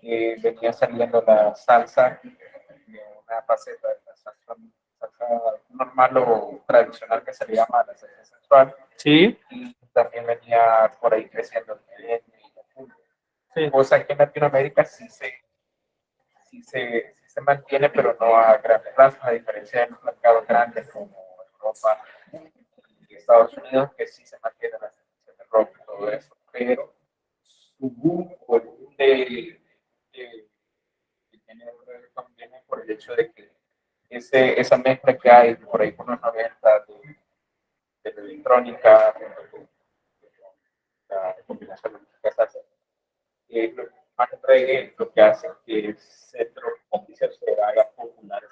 venía saliendo la salsa, una faceta de la salsa normal o tradicional que se le llama la salsa sensual, Sí. y también venía por ahí creciendo el merengue y la cumbia. Sí. Cosa que en Latinoamérica sí se mantiene, pero no a grandes rasgos, a diferencia de los mercados grandes como Europa y Estados Unidos, que sí se mantiene la tendencia de rock y todo eso, pero su boom o el boom de género reggaetón viene por el hecho de que esa mezcla que hay por ahí por los 90 de la electrónica, la combinación de música salsa, más reggae, lo que hace que el centro comercial se haga popular,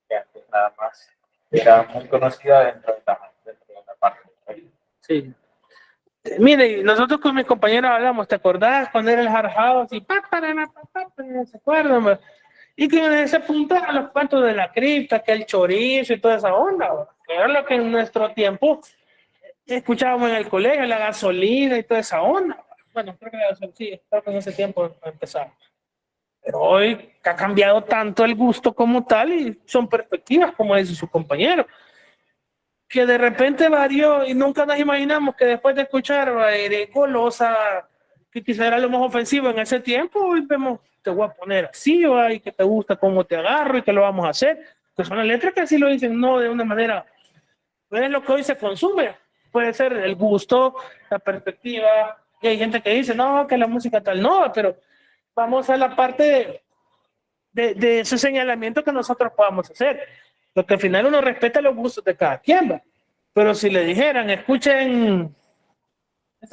que antes nada más era muy conocida dentro de la parte del país. Sí. Mire, nosotros con mis compañeros hablamos, ¿te acordás cuando era el hard house? Y ¿se acuerdan? Y que en ese punto eran los cuentos de la cripta, que el chorizo y toda esa onda, que era lo que en nuestro tiempo escuchábamos en el colegio, la gasolina y toda esa onda. Bueno, creo que sí, creo que en ese tiempo empezamos. Pero hoy ha cambiado tanto el gusto como tal y son perspectivas, como dice su compañero, que de repente varió y nunca nos imaginamos que después de escuchar Golosa, que quizá era lo más ofensivo en ese tiempo, hoy vemos, te voy a poner así, ¿va? Y que te gusta cómo te agarro y que lo vamos a hacer, que son las letras que así lo dicen, no de una manera, no es lo que hoy se consume, puede ser el gusto, la perspectiva, y hay gente que dice, no, que la música tal no, pero vamos a la parte de ese señalamiento que nosotros podamos hacer. Porque al final uno respeta los gustos de cada quien, ¿va? Pero si le dijeran, escuchen,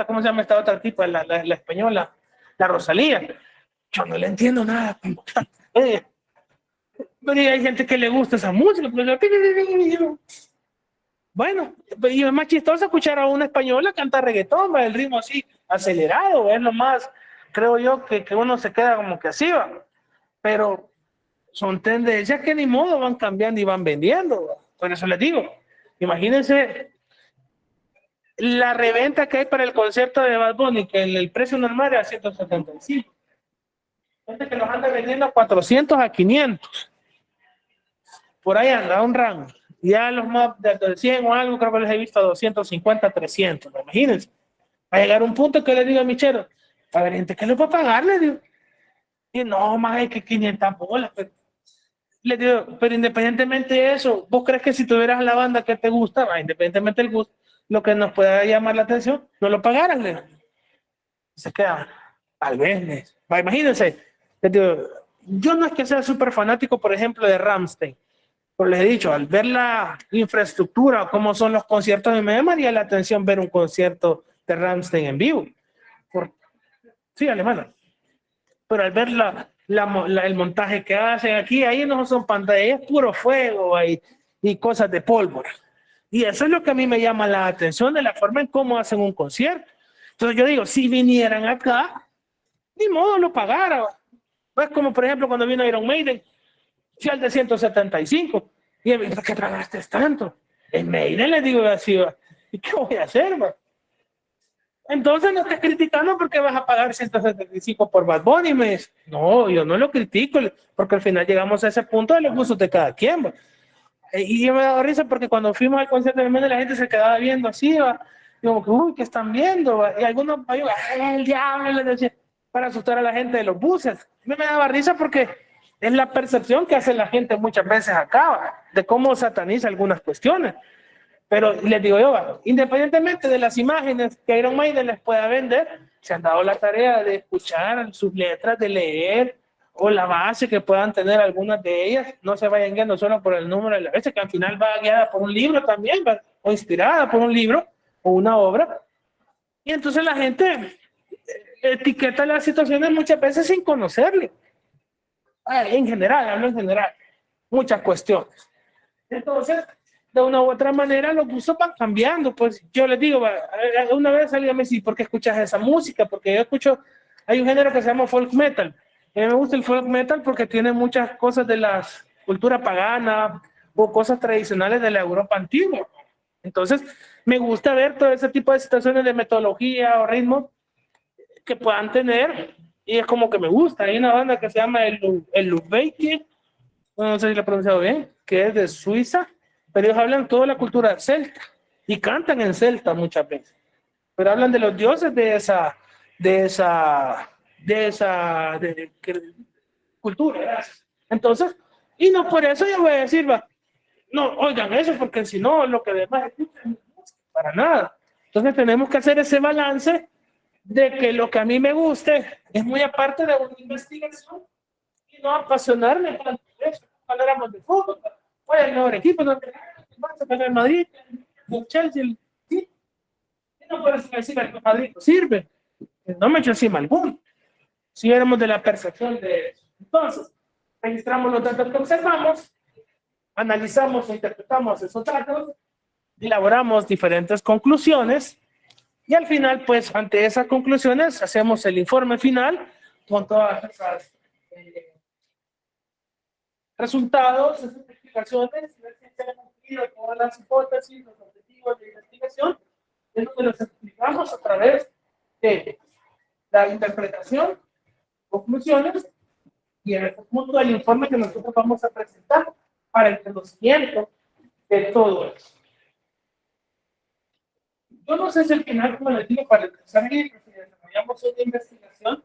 ¿cómo se llama esta otra tipa? La española, la Rosalía. Yo no le entiendo nada. Pero hay gente que le gusta esa música. Bueno, y es más chistoso escuchar a una española cantar reggaetón, ¿va? El ritmo así, acelerado, es lo más, creo yo, que uno se queda como que así, ¿va? Pero son tendencias que ni modo van cambiando y van vendiendo. Por eso les digo, imagínense la reventa que hay para el concierto de Bad Bunny, que el precio normal era 175. Gente que los anda vendiendo a 400 a 500. Por ahí anda un rango. Ya los más de 100 o algo, creo que les he visto a 250, 300. Imagínense. Va a llegar un punto que le digo a Michero, a ver, gente, ¿qué le puedo pagarle? Digo. Y no, más hay que 500 bolas. Le digo, pero independientemente de eso, ¿vos crees que si tuvieras la banda que te gusta, independientemente del gusto, lo que nos pueda llamar la atención, no lo pagaran? Le digo. Se queda, tal vez. Imagínense, les digo, yo no es que sea súper fanático, por ejemplo, de Rammstein, pero les he dicho, al ver la infraestructura, cómo son los conciertos, me llamaría la atención ver un concierto de Rammstein en vivo. Sí, alemana. Pero al ver el montaje que hacen aquí, ahí no son pantallas, es puro fuego y cosas de pólvora. Y eso es lo que a mí me llama la atención de la forma en cómo hacen un concierto. Entonces yo digo, si vinieran acá, ni modo lo pagara. No es como, por ejemplo, cuando vino Iron Maiden, fui al de 175. Y me dijo, ¿por qué pagaste tanto? En Maiden le digo así, ¿y qué voy a hacer? ¿Va? Entonces no estés criticando porque vas a pagar 175 por Bad Bunny. Me dice, no, yo no lo critico, porque al final llegamos a ese punto de los gustos de cada quien. ¿Va? Y yo me he dado risa porque cuando fuimos al concierto de la gente se quedaba viendo así, ¿va? Y como que, uy, ¿qué están viendo? ¿Va? Y algunos, ay, el diablo, les decía, para asustar a la gente de los buses. A mí me daba risa porque es la percepción que hace la gente muchas veces acá, ¿va? De cómo sataniza algunas cuestiones. Pero les digo yo, independientemente de las imágenes que Iron Maiden les pueda vender, se han dado la tarea de escuchar sus letras, de leer, o la base que puedan tener algunas de ellas. No se vayan guiando solo por el número de la veces, que al final va guiada por un libro también, ¿va? O inspirada por un libro o una obra. Y entonces la gente etiqueta las situaciones muchas veces sin conocerle. En general, hablo en general, muchas cuestiones. Entonces, de una u otra manera los gustos van cambiando. Pues yo les digo, una vez alguien me dice, ¿por qué escuchas esa música? Porque yo escucho, hay un género que se llama folk metal. A mí me gusta el folk metal porque tiene muchas cosas de la cultura pagana o cosas tradicionales de la Europa antigua. Entonces, me gusta ver todo ese tipo de situaciones de metodología o ritmo que puedan tener y es como que me gusta. Hay una banda que se llama el Lubeiki, no sé si lo he pronunciado bien, que es de Suiza, pero ellos hablan toda la cultura celta y cantan en celta muchas veces, pero hablan de los dioses de esa, de cultura. ¿Verdad? Entonces, y no por eso yo voy a decir, va, no, oigan eso, porque si no, lo que demás escuchan, para nada. Entonces tenemos que hacer ese balance de que lo que a mí me guste es muy aparte de una investigación y no apasionarme tanto por eso. Cuando éramos de fútbol, ¿cuál es el mejor equipo? ¿No? El Madrid, el Chelsea, sí. Y no puedes decir que el Madrid no sirve. No me echo encima alguno. Si éramos de la percepción de eso. Entonces, registramos los datos que observamos, analizamos e interpretamos esos datos, elaboramos diferentes conclusiones y al final, pues, ante esas conclusiones, hacemos el informe final con todas esas resultados, esas explicaciones, ver si se han cumplido todas las hipótesis, los objetivos de investigación, es lo que los explicamos a través de la interpretación, conclusiones y en el punto del informe que nosotros vamos a presentar para el conocimiento de todo eso. Yo no sé si al final, como les digo, para el tercer libro, si desarrollamos una investigación,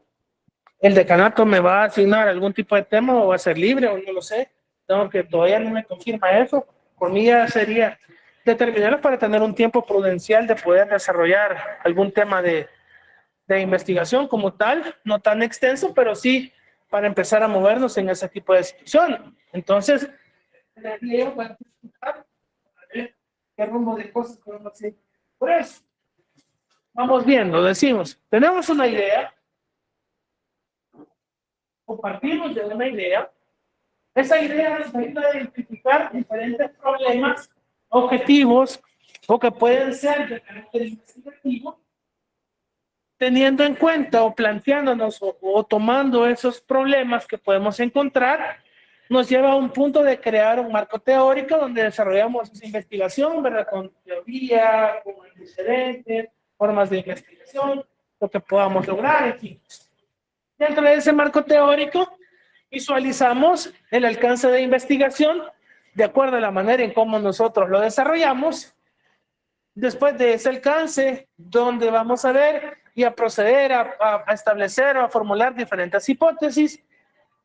el decanato me va a asignar algún tipo de tema o va a ser libre o no lo sé. Tengo que todavía no me confirma eso. Por mí ya sería determinarlo para tener un tiempo prudencial de poder desarrollar algún tema de investigación como tal, no tan extenso, pero sí para empezar a movernos en ese tipo de situación. Entonces, leo para explicar qué rumbo de cosas podemos hacer. Por eso, vamos viendo, decimos, tenemos una idea, compartimos de una idea, esa idea nos ayuda a identificar diferentes problemas, objetivos, o que pueden ser de carácter investigativo, teniendo en cuenta o planteándonos o tomando esos problemas que podemos encontrar, nos lleva a un punto de crear un marco teórico donde desarrollamos esa investigación, ¿verdad? Con teoría, con antecedentes, formas de investigación, lo que podamos lograr, en fin. Dentro de ese marco teórico, visualizamos el alcance de investigación de acuerdo a la manera en cómo nosotros lo desarrollamos. Después de ese alcance, donde vamos a ver y a proceder a establecer o a formular diferentes hipótesis.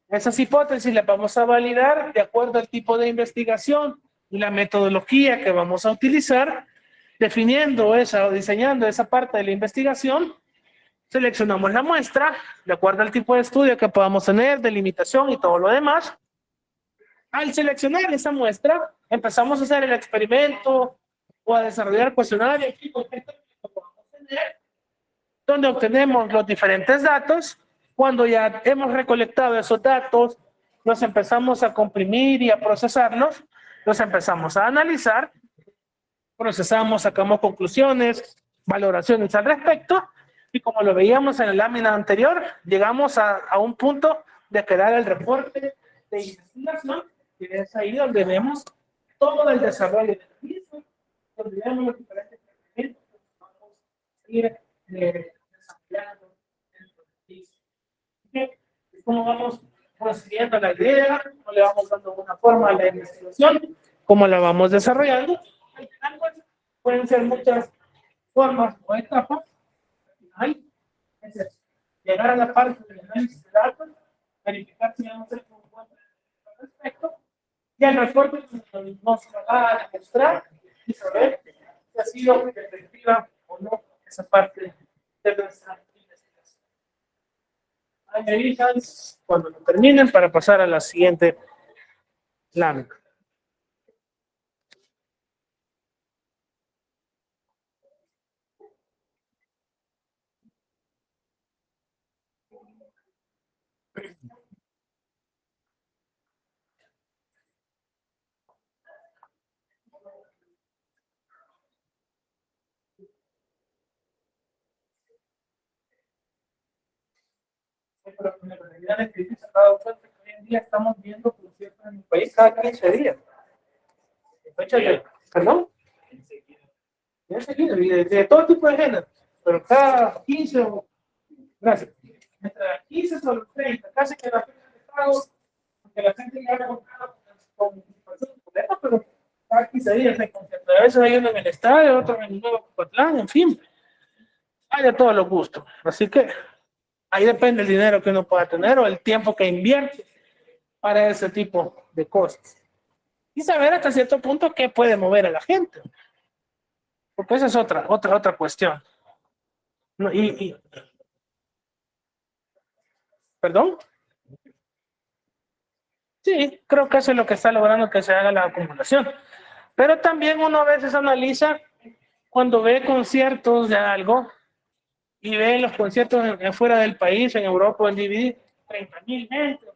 Esas hipótesis las vamos a validar de acuerdo al tipo de investigación y la metodología que vamos a utilizar, definiendo esa o diseñando esa parte de la investigación. Seleccionamos la muestra de acuerdo al tipo de estudio que podamos tener, delimitación y todo lo demás. Al seleccionar esa muestra, empezamos a hacer el experimento o a desarrollar cuestionarios que podamos tener, donde obtenemos los diferentes datos. Cuando ya hemos recolectado esos datos, los empezamos a comprimir y a procesarlos, los empezamos a analizar, procesamos, sacamos conclusiones, valoraciones al respecto, y como lo veíamos en la lámina anterior, llegamos a un punto de crear el reporte de investigación, y es ahí donde vemos todo el desarrollo del mismo, donde vemos los diferentes elementos que vamos a ir desarrollando dentro del mismo. ¿Cómo vamos prosiguiendo la idea? ¿Cómo le vamos dando una forma a la investigación? ¿Cómo la vamos desarrollando? Al final, pues, pueden ser muchas formas o etapas. Al final, es eso. Llegar a la parte del análisis de datos, verificar si vamos a hacer un buen al respecto, y el reporte nos va a demostrar y saber si ha sido efectiva o no esa parte de nuestra investigación. Ahí me avisan cuando lo terminen para pasar a la siguiente lámina. Pero en realidad la crisis se ha dado cuenta que hoy en día estamos viendo conciertos en el país cada 15 días. Fecha de, ¿perdón? Enseguida, y de todo tipo de género, pero cada 15 o, gracias, entre las 15 o los 30, casi que la fecha de pago, porque la gente ya ha comprado con boletos, pero cada 15 días hay conciertos. A veces hay uno en el estadio, otro en el Nuevo Copatlán, en fin, hay de todos los gustos. Así que ahí depende el dinero que uno pueda tener o el tiempo que invierte para ese tipo de cosas. Y saber hasta cierto punto qué puede mover a la gente. Porque esa es otra cuestión. No, ¿perdón? Sí, creo que eso es lo que está logrando que se haga la acumulación. Pero también uno a veces analiza cuando ve conciertos de algo y ve los conciertos fuera del país, en Europa o en DVD, 30,000 gente.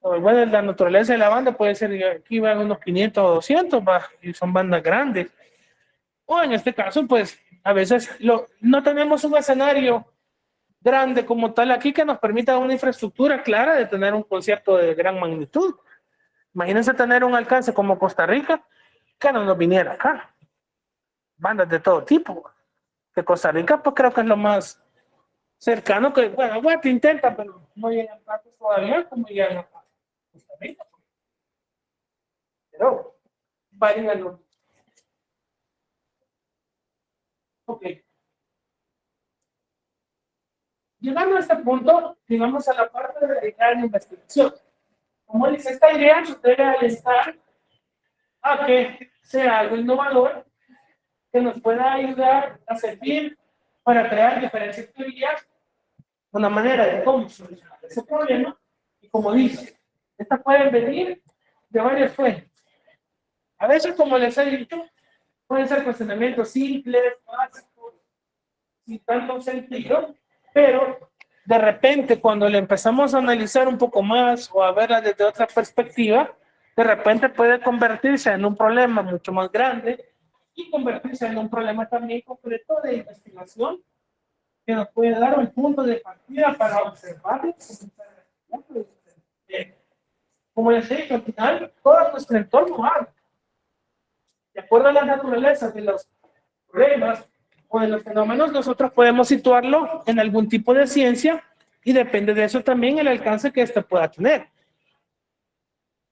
O, bueno, la naturaleza de la banda puede ser, aquí van unos 500 o 200, y son bandas grandes. O en este caso, pues, a veces no tenemos un escenario grande como tal aquí que nos permita una infraestructura clara de tener un concierto de gran magnitud. Imagínense tener un alcance como Costa Rica, que no nos viniera acá. Bandas de todo tipo. Que Costa Rica, pues creo que es lo más cercano que, bueno, Guate intenta, pero no llegan tantos todavía como llegan a Costa Rica. Pero, varían. Ok. Llegando a este punto, llegamos a la parte de dedicar la investigación. Como dice, esta idea nos debe alentar a que sea algo innovador que nos pueda ayudar a servir para crear diferentes teorías, una manera de cómo solucionar ese problema. Y como dice, estas pueden venir de varias fuentes. A veces, como les he dicho, pueden ser cuestionamientos simples, básicos, sin tanto sentido, pero de repente cuando le empezamos a analizar un poco más o a verla desde otra perspectiva, de repente puede convertirse en un problema mucho más grande y convertirse en un problema también concreto de investigación que nos puede dar un punto de partida para observar y como les dije, al final todo nuestro entorno va de acuerdo a la naturaleza de los problemas o de los fenómenos, nosotros podemos situarlo en algún tipo de ciencia y depende de eso también el alcance que éste pueda tener,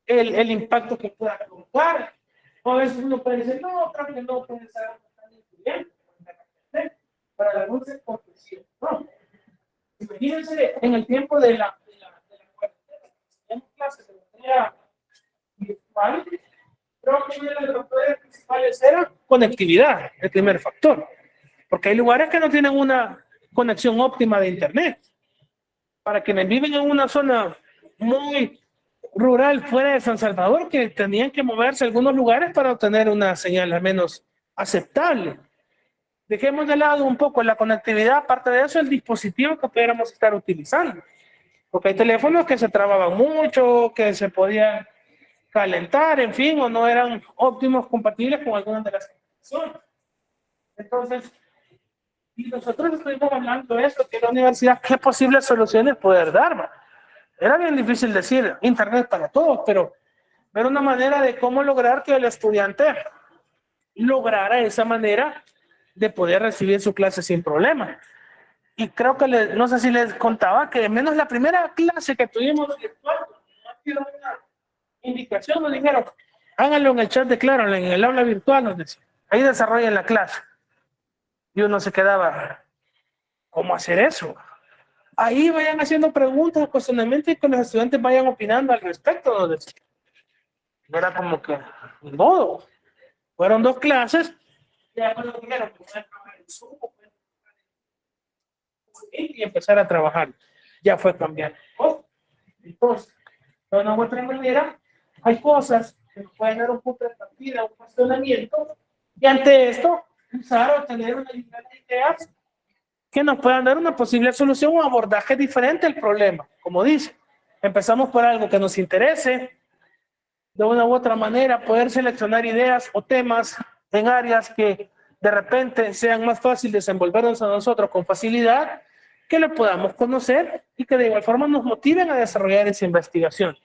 el impacto que pueda provocar. O a veces uno puede decir, no, creo que no puede ser tan influyente para la música, porque sí, no. Imagínense en el tiempo de la cuarentena, tenemos clases de manera virtual. Creo que una de las factores principales era conectividad, el primer factor. Porque hay lugares que no tienen una conexión óptima de internet. Para quienes viven en una zona muy rural fuera de San Salvador, que tenían que moverse a algunos lugares para obtener una señal al menos aceptable. Dejemos de lado un poco la conectividad, aparte de eso, el dispositivo que pudiéramos estar utilizando. Porque hay teléfonos que se trababan mucho, que se podían calentar, en fin, o no eran óptimos compatibles con algunas de las aplicaciones. Entonces, y nosotros estuvimos hablando de eso, que la universidad, ¿qué posibles soluciones poder dar? Era bien difícil decir internet para todos, pero ver una manera de cómo lograr que el estudiante lograra esa manera de poder recibir su clase sin problema. Y creo que no sé si les contaba que menos la primera clase que tuvimos virtual, una indicación, nos dijeron, háganlo en el chat de Claro, en el aula virtual, nos decían, ahí desarrollen la clase. Y uno se quedaba, ¿cómo hacer eso? Ahí vayan haciendo preguntas, cuestionamientos y que los estudiantes vayan opinando al respecto, nos decían. Era como que, ni modo. Fueron 2 clases, ya cuando dijeron, y empezar a trabajar. Ya fue cambiando. Entonces, de una u otra manera, hay cosas que nos pueden dar un punto de partida, un cuestionamiento, y ante esto, usar o tener una lista de ideas que nos puedan dar una posible solución o abordaje diferente al problema. Como dice, empezamos por algo que nos interese, de una u otra manera, poder seleccionar ideas o temas en áreas que de repente sean más fáciles desenvolvernos a nosotros con facilidad que lo podamos conocer y que de igual forma nos motiven a desarrollar esa investigación.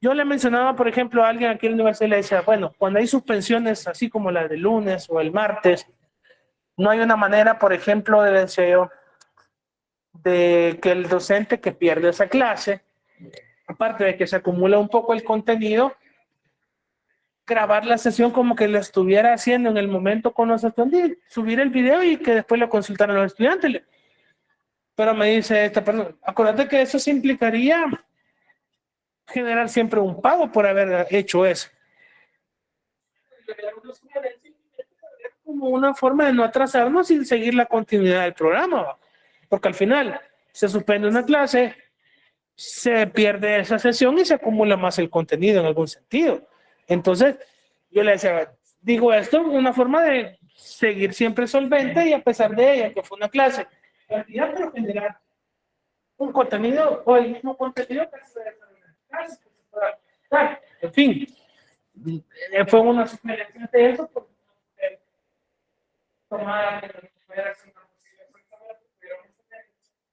Yo le mencionaba, por ejemplo, a alguien aquí en la universidad, le decía, bueno, cuando hay suspensiones así como la del lunes o el martes, no hay una manera, por ejemplo, de, decía yo, de que el docente que pierde esa clase, aparte de que se acumula un poco el contenido, grabar la sesión como que lo estuviera haciendo en el momento con los estudiantes, subir el video y que después lo consultaran los estudiantes. Pero me dice esta persona, acuérdate que eso se implicaría generar siempre un pago por haber hecho eso. Como una forma de no atrasarnos y seguir la continuidad del programa, porque al final se suspende una clase, se pierde esa sesión y se acumula más el contenido en algún sentido. Entonces, yo le decía, digo esto, una forma de seguir siempre solvente y a pesar de ella, que fue una clase, cantidad, pero generar un contenido o el mismo contenido que se debe clase. En fin, fue una sugerencia de eso, porque tomar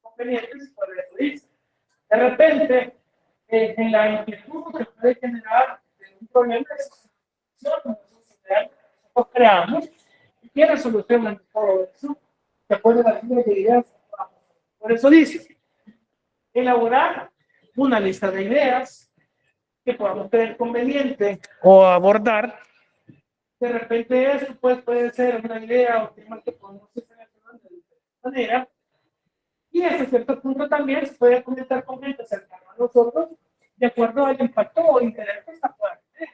convenientes por el turismo. De repente, en la inquietud que puede generar un problema de solución, nosotros creamos y quiere solucionar todo eso, de acuerdo a las líneas de ideas. Por eso dice, elaborar una lista de ideas que podamos creer conveniente o abordar. De repente eso puede ser una idea o tema que podemos hacer de manera. Y hasta cierto punto también se puede comentar con gente cercana a nosotros de acuerdo al impacto o interés que está pueda tener.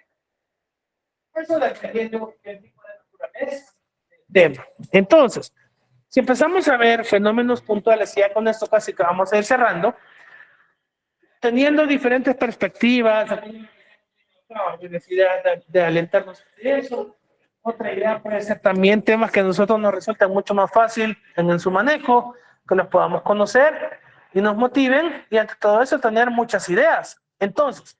Eso dependiendo del tipo de naturaleza. Entonces, si empezamos a ver fenómenos puntuales, y ya con esto casi que vamos a ir cerrando, teniendo diferentes perspectivas, la necesidad de alentarnos de eso. Otra idea puede ser también temas que a nosotros nos resultan mucho más fácil en su manejo, que los podamos conocer y nos motiven y ante todo eso tener muchas ideas. Entonces,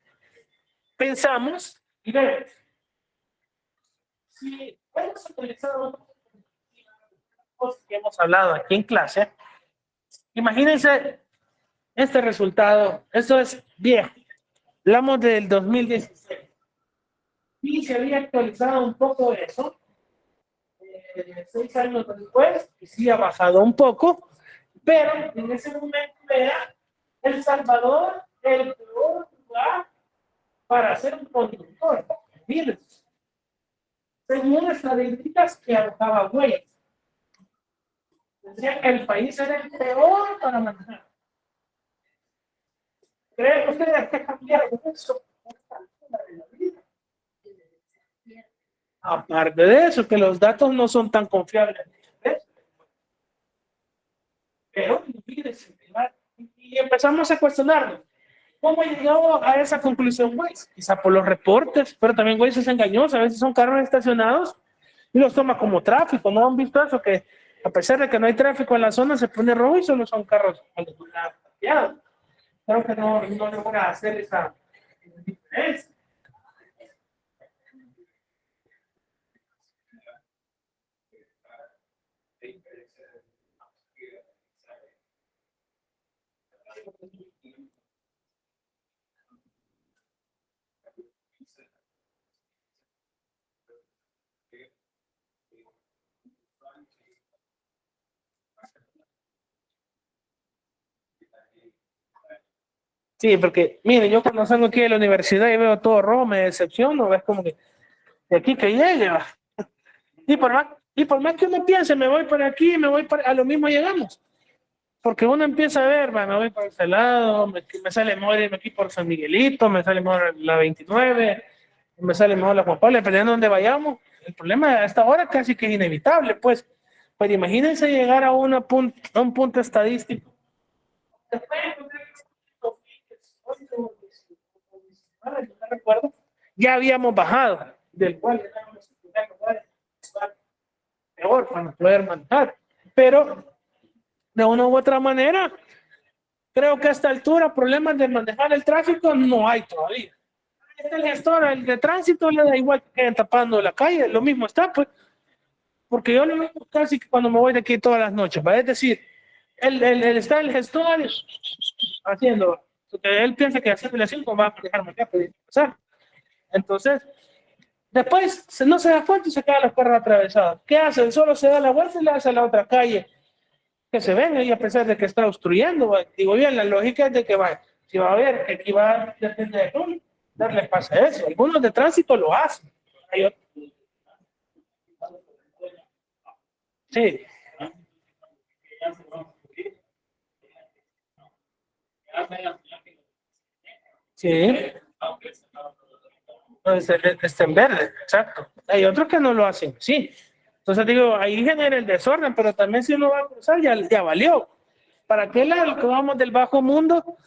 pensamos y vemos. Si hemos utilizado cosas que hemos hablado aquí en clase, imagínense este resultado. Esto es viejo. Hablamos del 2016. Y se había actualizado un poco eso. 6 años después, y sí ha bajado un poco, pero en ese momento era El Salvador el peor lugar para ser un conductor. Miren, según estadísticas que arrojaba Waze, decía que el país era el peor para manejar. ¿Creen ustedes que cambiaron eso? Aparte de eso, que los datos no son tan confiables. Pero, y empezamos a cuestionarnos. ¿Cómo llegó a esa conclusión Waze? Quizá por los reportes, pero también Waze es engañoso. A veces son carros estacionados y los toma como tráfico. ¿No han visto eso? Que a pesar de que no hay tráfico en la zona, se pone rojo y solo son carros parqueados. Creo que no logra hacer esa diferencia. Sí, porque, mire, yo cuando salgo aquí de la universidad y veo todo rojo, me decepciono, ves como que de aquí que llegue, va. Y por más que uno piense, me voy por aquí, a lo mismo llegamos. Porque uno empieza a ver, va, me voy por ese lado, me sale mejor irme aquí por San Miguelito, me sale mejor la 29, me sale mejor la Juan Pablo, dependiendo de dónde vayamos. El problema a esta hora casi que es inevitable, pues. Pero imagínense llegar a un punto estadístico. Después, no recuerdo, ya habíamos bajado, del cual peor para poder manejar. Pero de una u otra manera, creo que a esta altura problemas de manejar el tráfico no hay todavía. El gestor, el de tránsito, le da igual que queden tapando la calle, lo mismo está, pues, porque yo lo veo casi que cuando me voy de aquí todas las noches, ¿va? Es decir, está el gestor haciendo, porque él piensa que hacerle así va a dejar más rápido de pasar. Entonces, después no se da cuenta y se quedan los carros atravesados. ¿Qué hacen? Solo se da la vuelta y le hace a la otra calle que se ven y a pesar de que está obstruyendo. ¿Va? Digo bien, la lógica es de que va, si va a ver que aquí va a depender de todo, darle pasa eso. Algunos de tránsito lo hacen. Hay otros. Sí. Sí. Entonces, está en verde, exacto. Hay otros que no lo hacen, sí. Entonces digo, ahí genera el desorden, pero también si uno va a cruzar, ya valió. ¿Para qué lado que vamos del bajo mundo?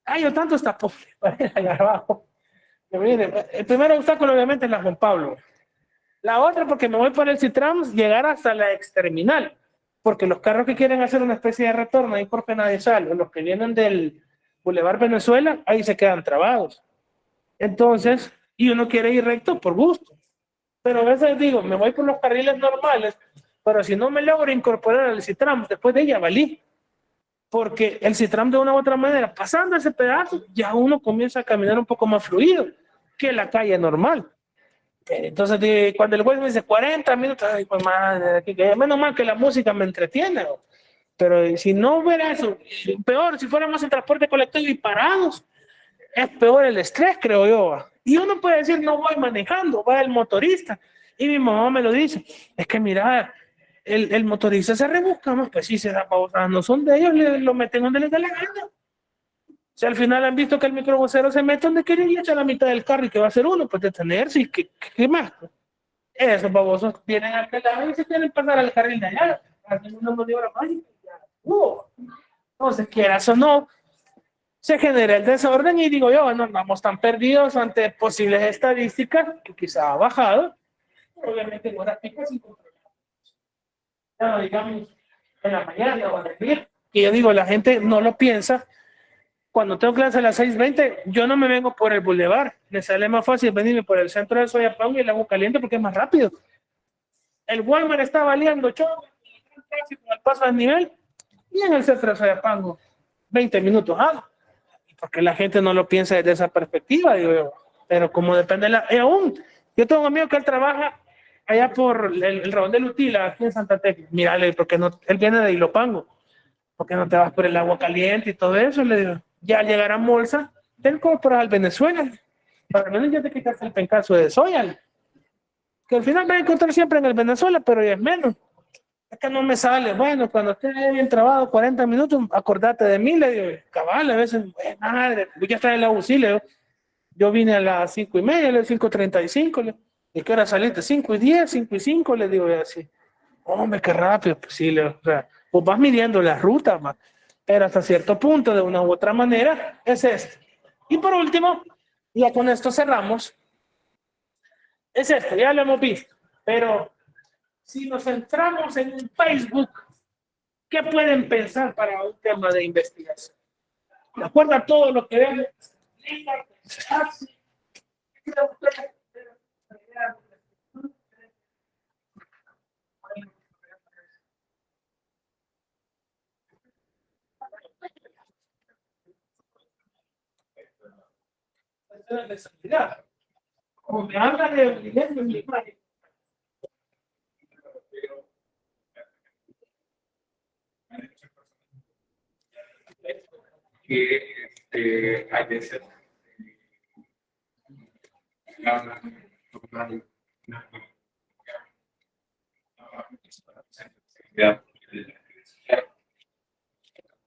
Ay, yo tanto está para ir allá abajo. Pero mire, el primer obstáculo obviamente es la Juan Pablo. La otra, porque me voy por el Citrams, llegar hasta la exterminal. Porque los carros que quieren hacer una especie de retorno ahí por Penadezal, o los que vienen del Boulevard Venezuela, ahí se quedan trabados. Entonces, y uno quiere ir recto por gusto. Pero a veces digo, me voy por los carriles normales, pero si no me logro incorporar al Citram, después de ella valí. Porque el Citram de una u otra manera, pasando ese pedazo, ya uno comienza a caminar un poco más fluido que la calle normal. Entonces, cuando el güey me dice 40 minutos, ay, pues madre, menos mal que la música me entretiene. Pero si no hubiera eso, peor, si fuéramos en transporte colectivo y parados, es peor el estrés, creo yo. Y uno puede decir, no voy manejando, va el motorista. Y mi mamá me lo dice, es que mira, el motorista se rebusca más, pues sí, se da pausa, no son de ellos, lo meten donde les da la gana. Si al final han visto que el microbusero se mete donde quiere y echa la mitad del carro y que va a hacer uno, pues detenerse y qué más. Esos babosos vienen al lado y se quieren pasar al carril de allá, hacen una maniobra mágica. Entonces, quieras o no, se genera el desorden y digo yo, no andamos tan perdidos ante posibles estadísticas que quizá ha bajado, obviamente en horas picas incontrolables. Ya digamos, en la mañana o en el día, y yo digo, la gente no lo piensa. Cuando tengo clase a las 6:20, yo no me vengo por el bulevar, me sale más fácil venirme por el centro de Soyapango y el agua caliente porque es más rápido. El Walmart está valiendo chorro, el paso al nivel, y en el centro de Soyapango, 20 minutos, porque la gente no lo piensa desde esa perspectiva, digo yo. Pero como depende de la... aún, yo tengo un amigo que él trabaja allá por el Raón de Lutila, aquí en Santa Tecla. Mírale, porque no, él viene de Ilopango. ¿Por qué no te vas por el agua caliente y todo eso? Le digo, ya llegará Molsa, ten compras al Venezuela. Para menos ya te quitaste el pencazo de soya. Que al final me voy a encontrar siempre en el Venezuela, pero ya es menos. Es que no me sale. Bueno, cuando esté bien trabado 40 minutos, acordate de mí, le digo, cabal, a veces, madre, ya está en la UCI, le digo, yo vine a las 5:30, le 5:35, ¿y qué hora saliste? 5:10, 5:05, le digo así. Hombre, qué rápido, pues sí, o sea, pues vas midiendo la ruta, man. Pero hasta cierto punto, de una u otra manera, es esto. Y por último, ya con esto cerramos, es esto, ya lo hemos visto, pero si nos centramos en un Facebook, ¿qué pueden pensar para un tema de investigación? De acuerdo a todo lo que ven, de seguridad. Como me habla de Guillermo en mi imagen. Que hay veces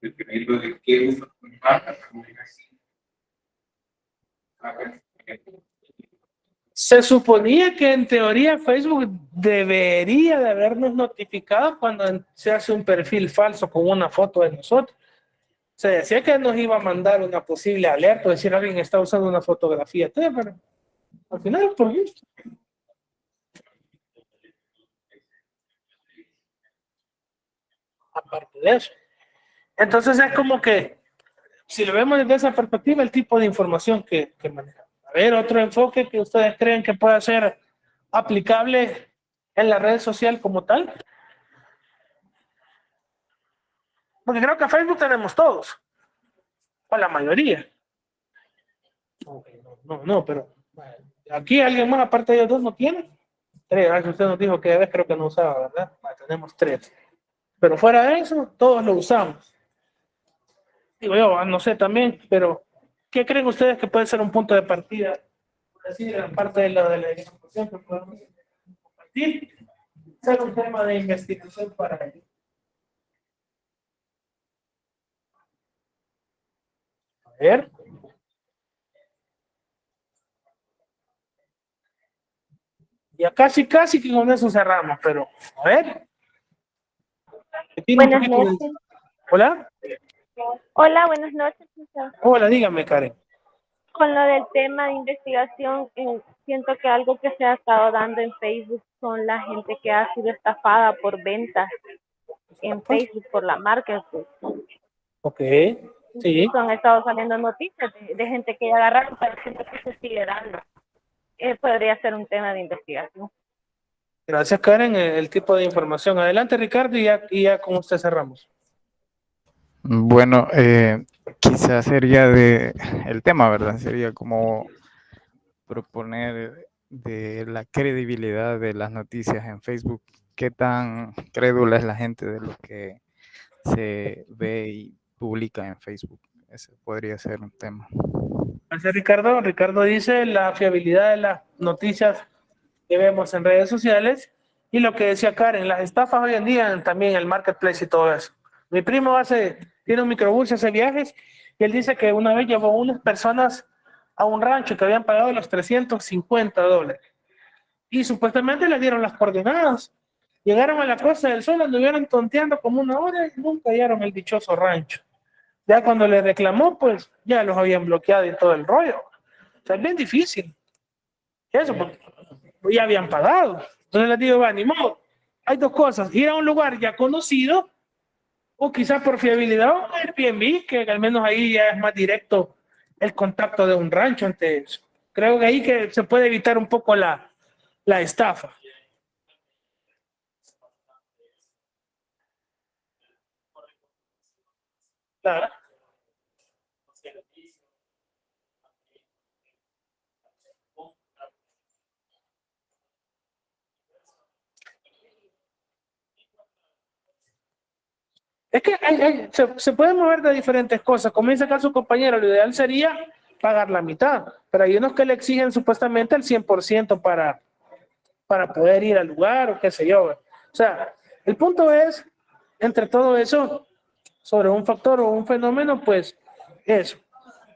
dependiendo de qué uso se suponía que en teoría Facebook debería de habernos notificado cuando se hace un perfil falso con una foto de nosotros. Se decía que nos iba a mandar una posible alerta, decir alguien está usando una fotografía, pero al final por gusto. Aparte de eso. Entonces es como que, si lo vemos desde esa perspectiva, el tipo de información que manejamos. A ver, otro enfoque que ustedes creen que pueda ser aplicable en la red social como tal. Porque creo que Facebook tenemos todos, o la mayoría. No, pero aquí alguien más aparte de ellos dos no tiene. Tres, usted nos dijo que vez creo que no usaba, ¿verdad? Tenemos tres. Pero fuera de eso, todos lo usamos. Digo yo, no sé también, pero ¿qué creen ustedes que puede ser un punto de partida? Por decir, aparte de la información que podemos compartir, ser un tema de investigación para ellos. A ver. Ya casi que con eso cerramos, pero a ver. Tiene un Buenas poquito de... noches. Hola. Hola, buenas noches, César. Hola, dígame, Karen. Con lo del tema de investigación, siento que algo que se ha estado dando en Facebook son la gente que ha sido estafada por ventas en Facebook por la marketplace. Ok, sí. Incluso han estado saliendo noticias de gente que ya agarraron, pero siento que se sigue dando. Podría ser un tema de investigación. Gracias, Karen, el tipo de información. Adelante, Ricardo, y ya con usted cerramos. Bueno, quizás sería el tema, ¿verdad? Sería como proponer de la credibilidad de las noticias en Facebook. ¿Qué tan crédula es la gente de lo que se ve y publica en Facebook? Ese podría ser un tema. Gracias, Ricardo. Ricardo dice la fiabilidad de las noticias que vemos en redes sociales y lo que decía Karen, las estafas hoy en día también el marketplace y todo eso. Mi primo tiene un microbús y hace viajes y él dice que una vez llevó unas personas a un rancho que habían pagado los $350 y supuestamente le dieron las coordenadas. Llegaron a la Costa del Sol, anduvieron tonteando como una hora y nunca hallaron el dichoso rancho. Ya cuando le reclamó, pues ya los habían bloqueado y todo el rollo. O sea, es bien difícil. Eso, porque ya habían pagado. Entonces les digo, va, ni modo. Hay dos cosas, ir a un lugar ya conocido o quizás por fiabilidad o Airbnb, que al menos ahí ya es más directo el contacto de un rancho antes. Creo que ahí que se puede evitar un poco la estafa. Claro. Es que se puede mover de diferentes cosas. Como dice acá su compañero, lo ideal sería pagar la mitad, pero hay unos que le exigen supuestamente el 100% para poder ir al lugar o qué sé yo. O sea, el punto es, entre todo eso, sobre un factor o un fenómeno, pues eso.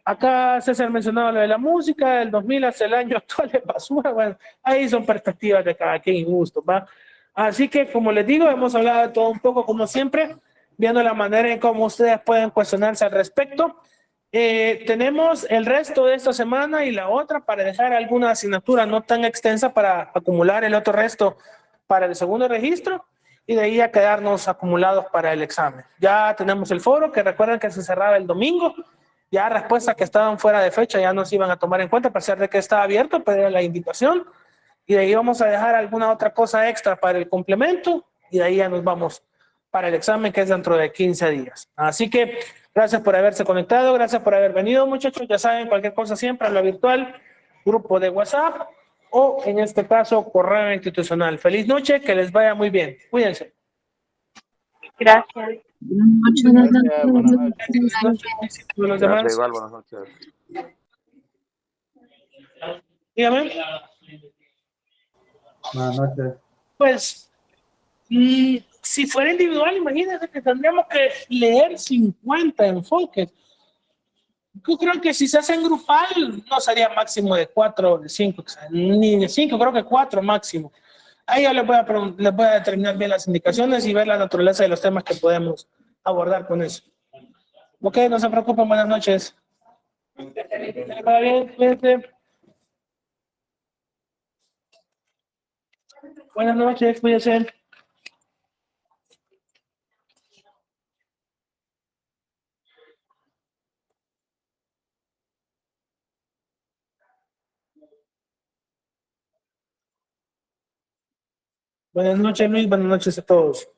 Acá César mencionaba lo de la música, el 2000 hasta el año actual de basura, bueno, ahí son perspectivas de cada quien y gusto, ¿va? Así que, como les digo, hemos hablado de todo un poco, como siempre, viendo la manera en cómo ustedes pueden cuestionarse al respecto. Tenemos el resto de esta semana y la otra para dejar alguna asignatura no tan extensa para acumular el otro resto para el segundo registro y de ahí a quedarnos acumulados para el examen. Ya tenemos el foro, que recuerden que se cerraba el domingo. Ya respuestas que estaban fuera de fecha ya no se iban a tomar en cuenta, a pesar de que estaba abierto, pero era la invitación. Y de ahí vamos a dejar alguna otra cosa extra para el complemento y de ahí ya nos vamos para el examen que es dentro de 15 días. Así que gracias por haberse conectado, gracias por haber venido, muchachos. Ya saben, cualquier cosa siempre a lo virtual, grupo de WhatsApp o en este caso correo institucional. Feliz noche, que les vaya muy bien. Cuídense. Gracias. Gracias, buenas noches. Los demás. Gracias, igual, buenas noches. Dígame. Buenas noches. Pues, si fuera individual, imagínense que tendríamos que leer 50 enfoques. Yo creo que si se hace en grupal, no sería máximo de 4 o de 5, ni de 5, creo que 4 máximo. Ahí ya les voy a determinar bien las indicaciones y ver la naturaleza de los temas que podemos abordar con eso. Ok, no se preocupen, buenas noches. Va bien, cuídense. Buenas noches, cuídense. Buenas noches, Luis. Buenas noches a todos.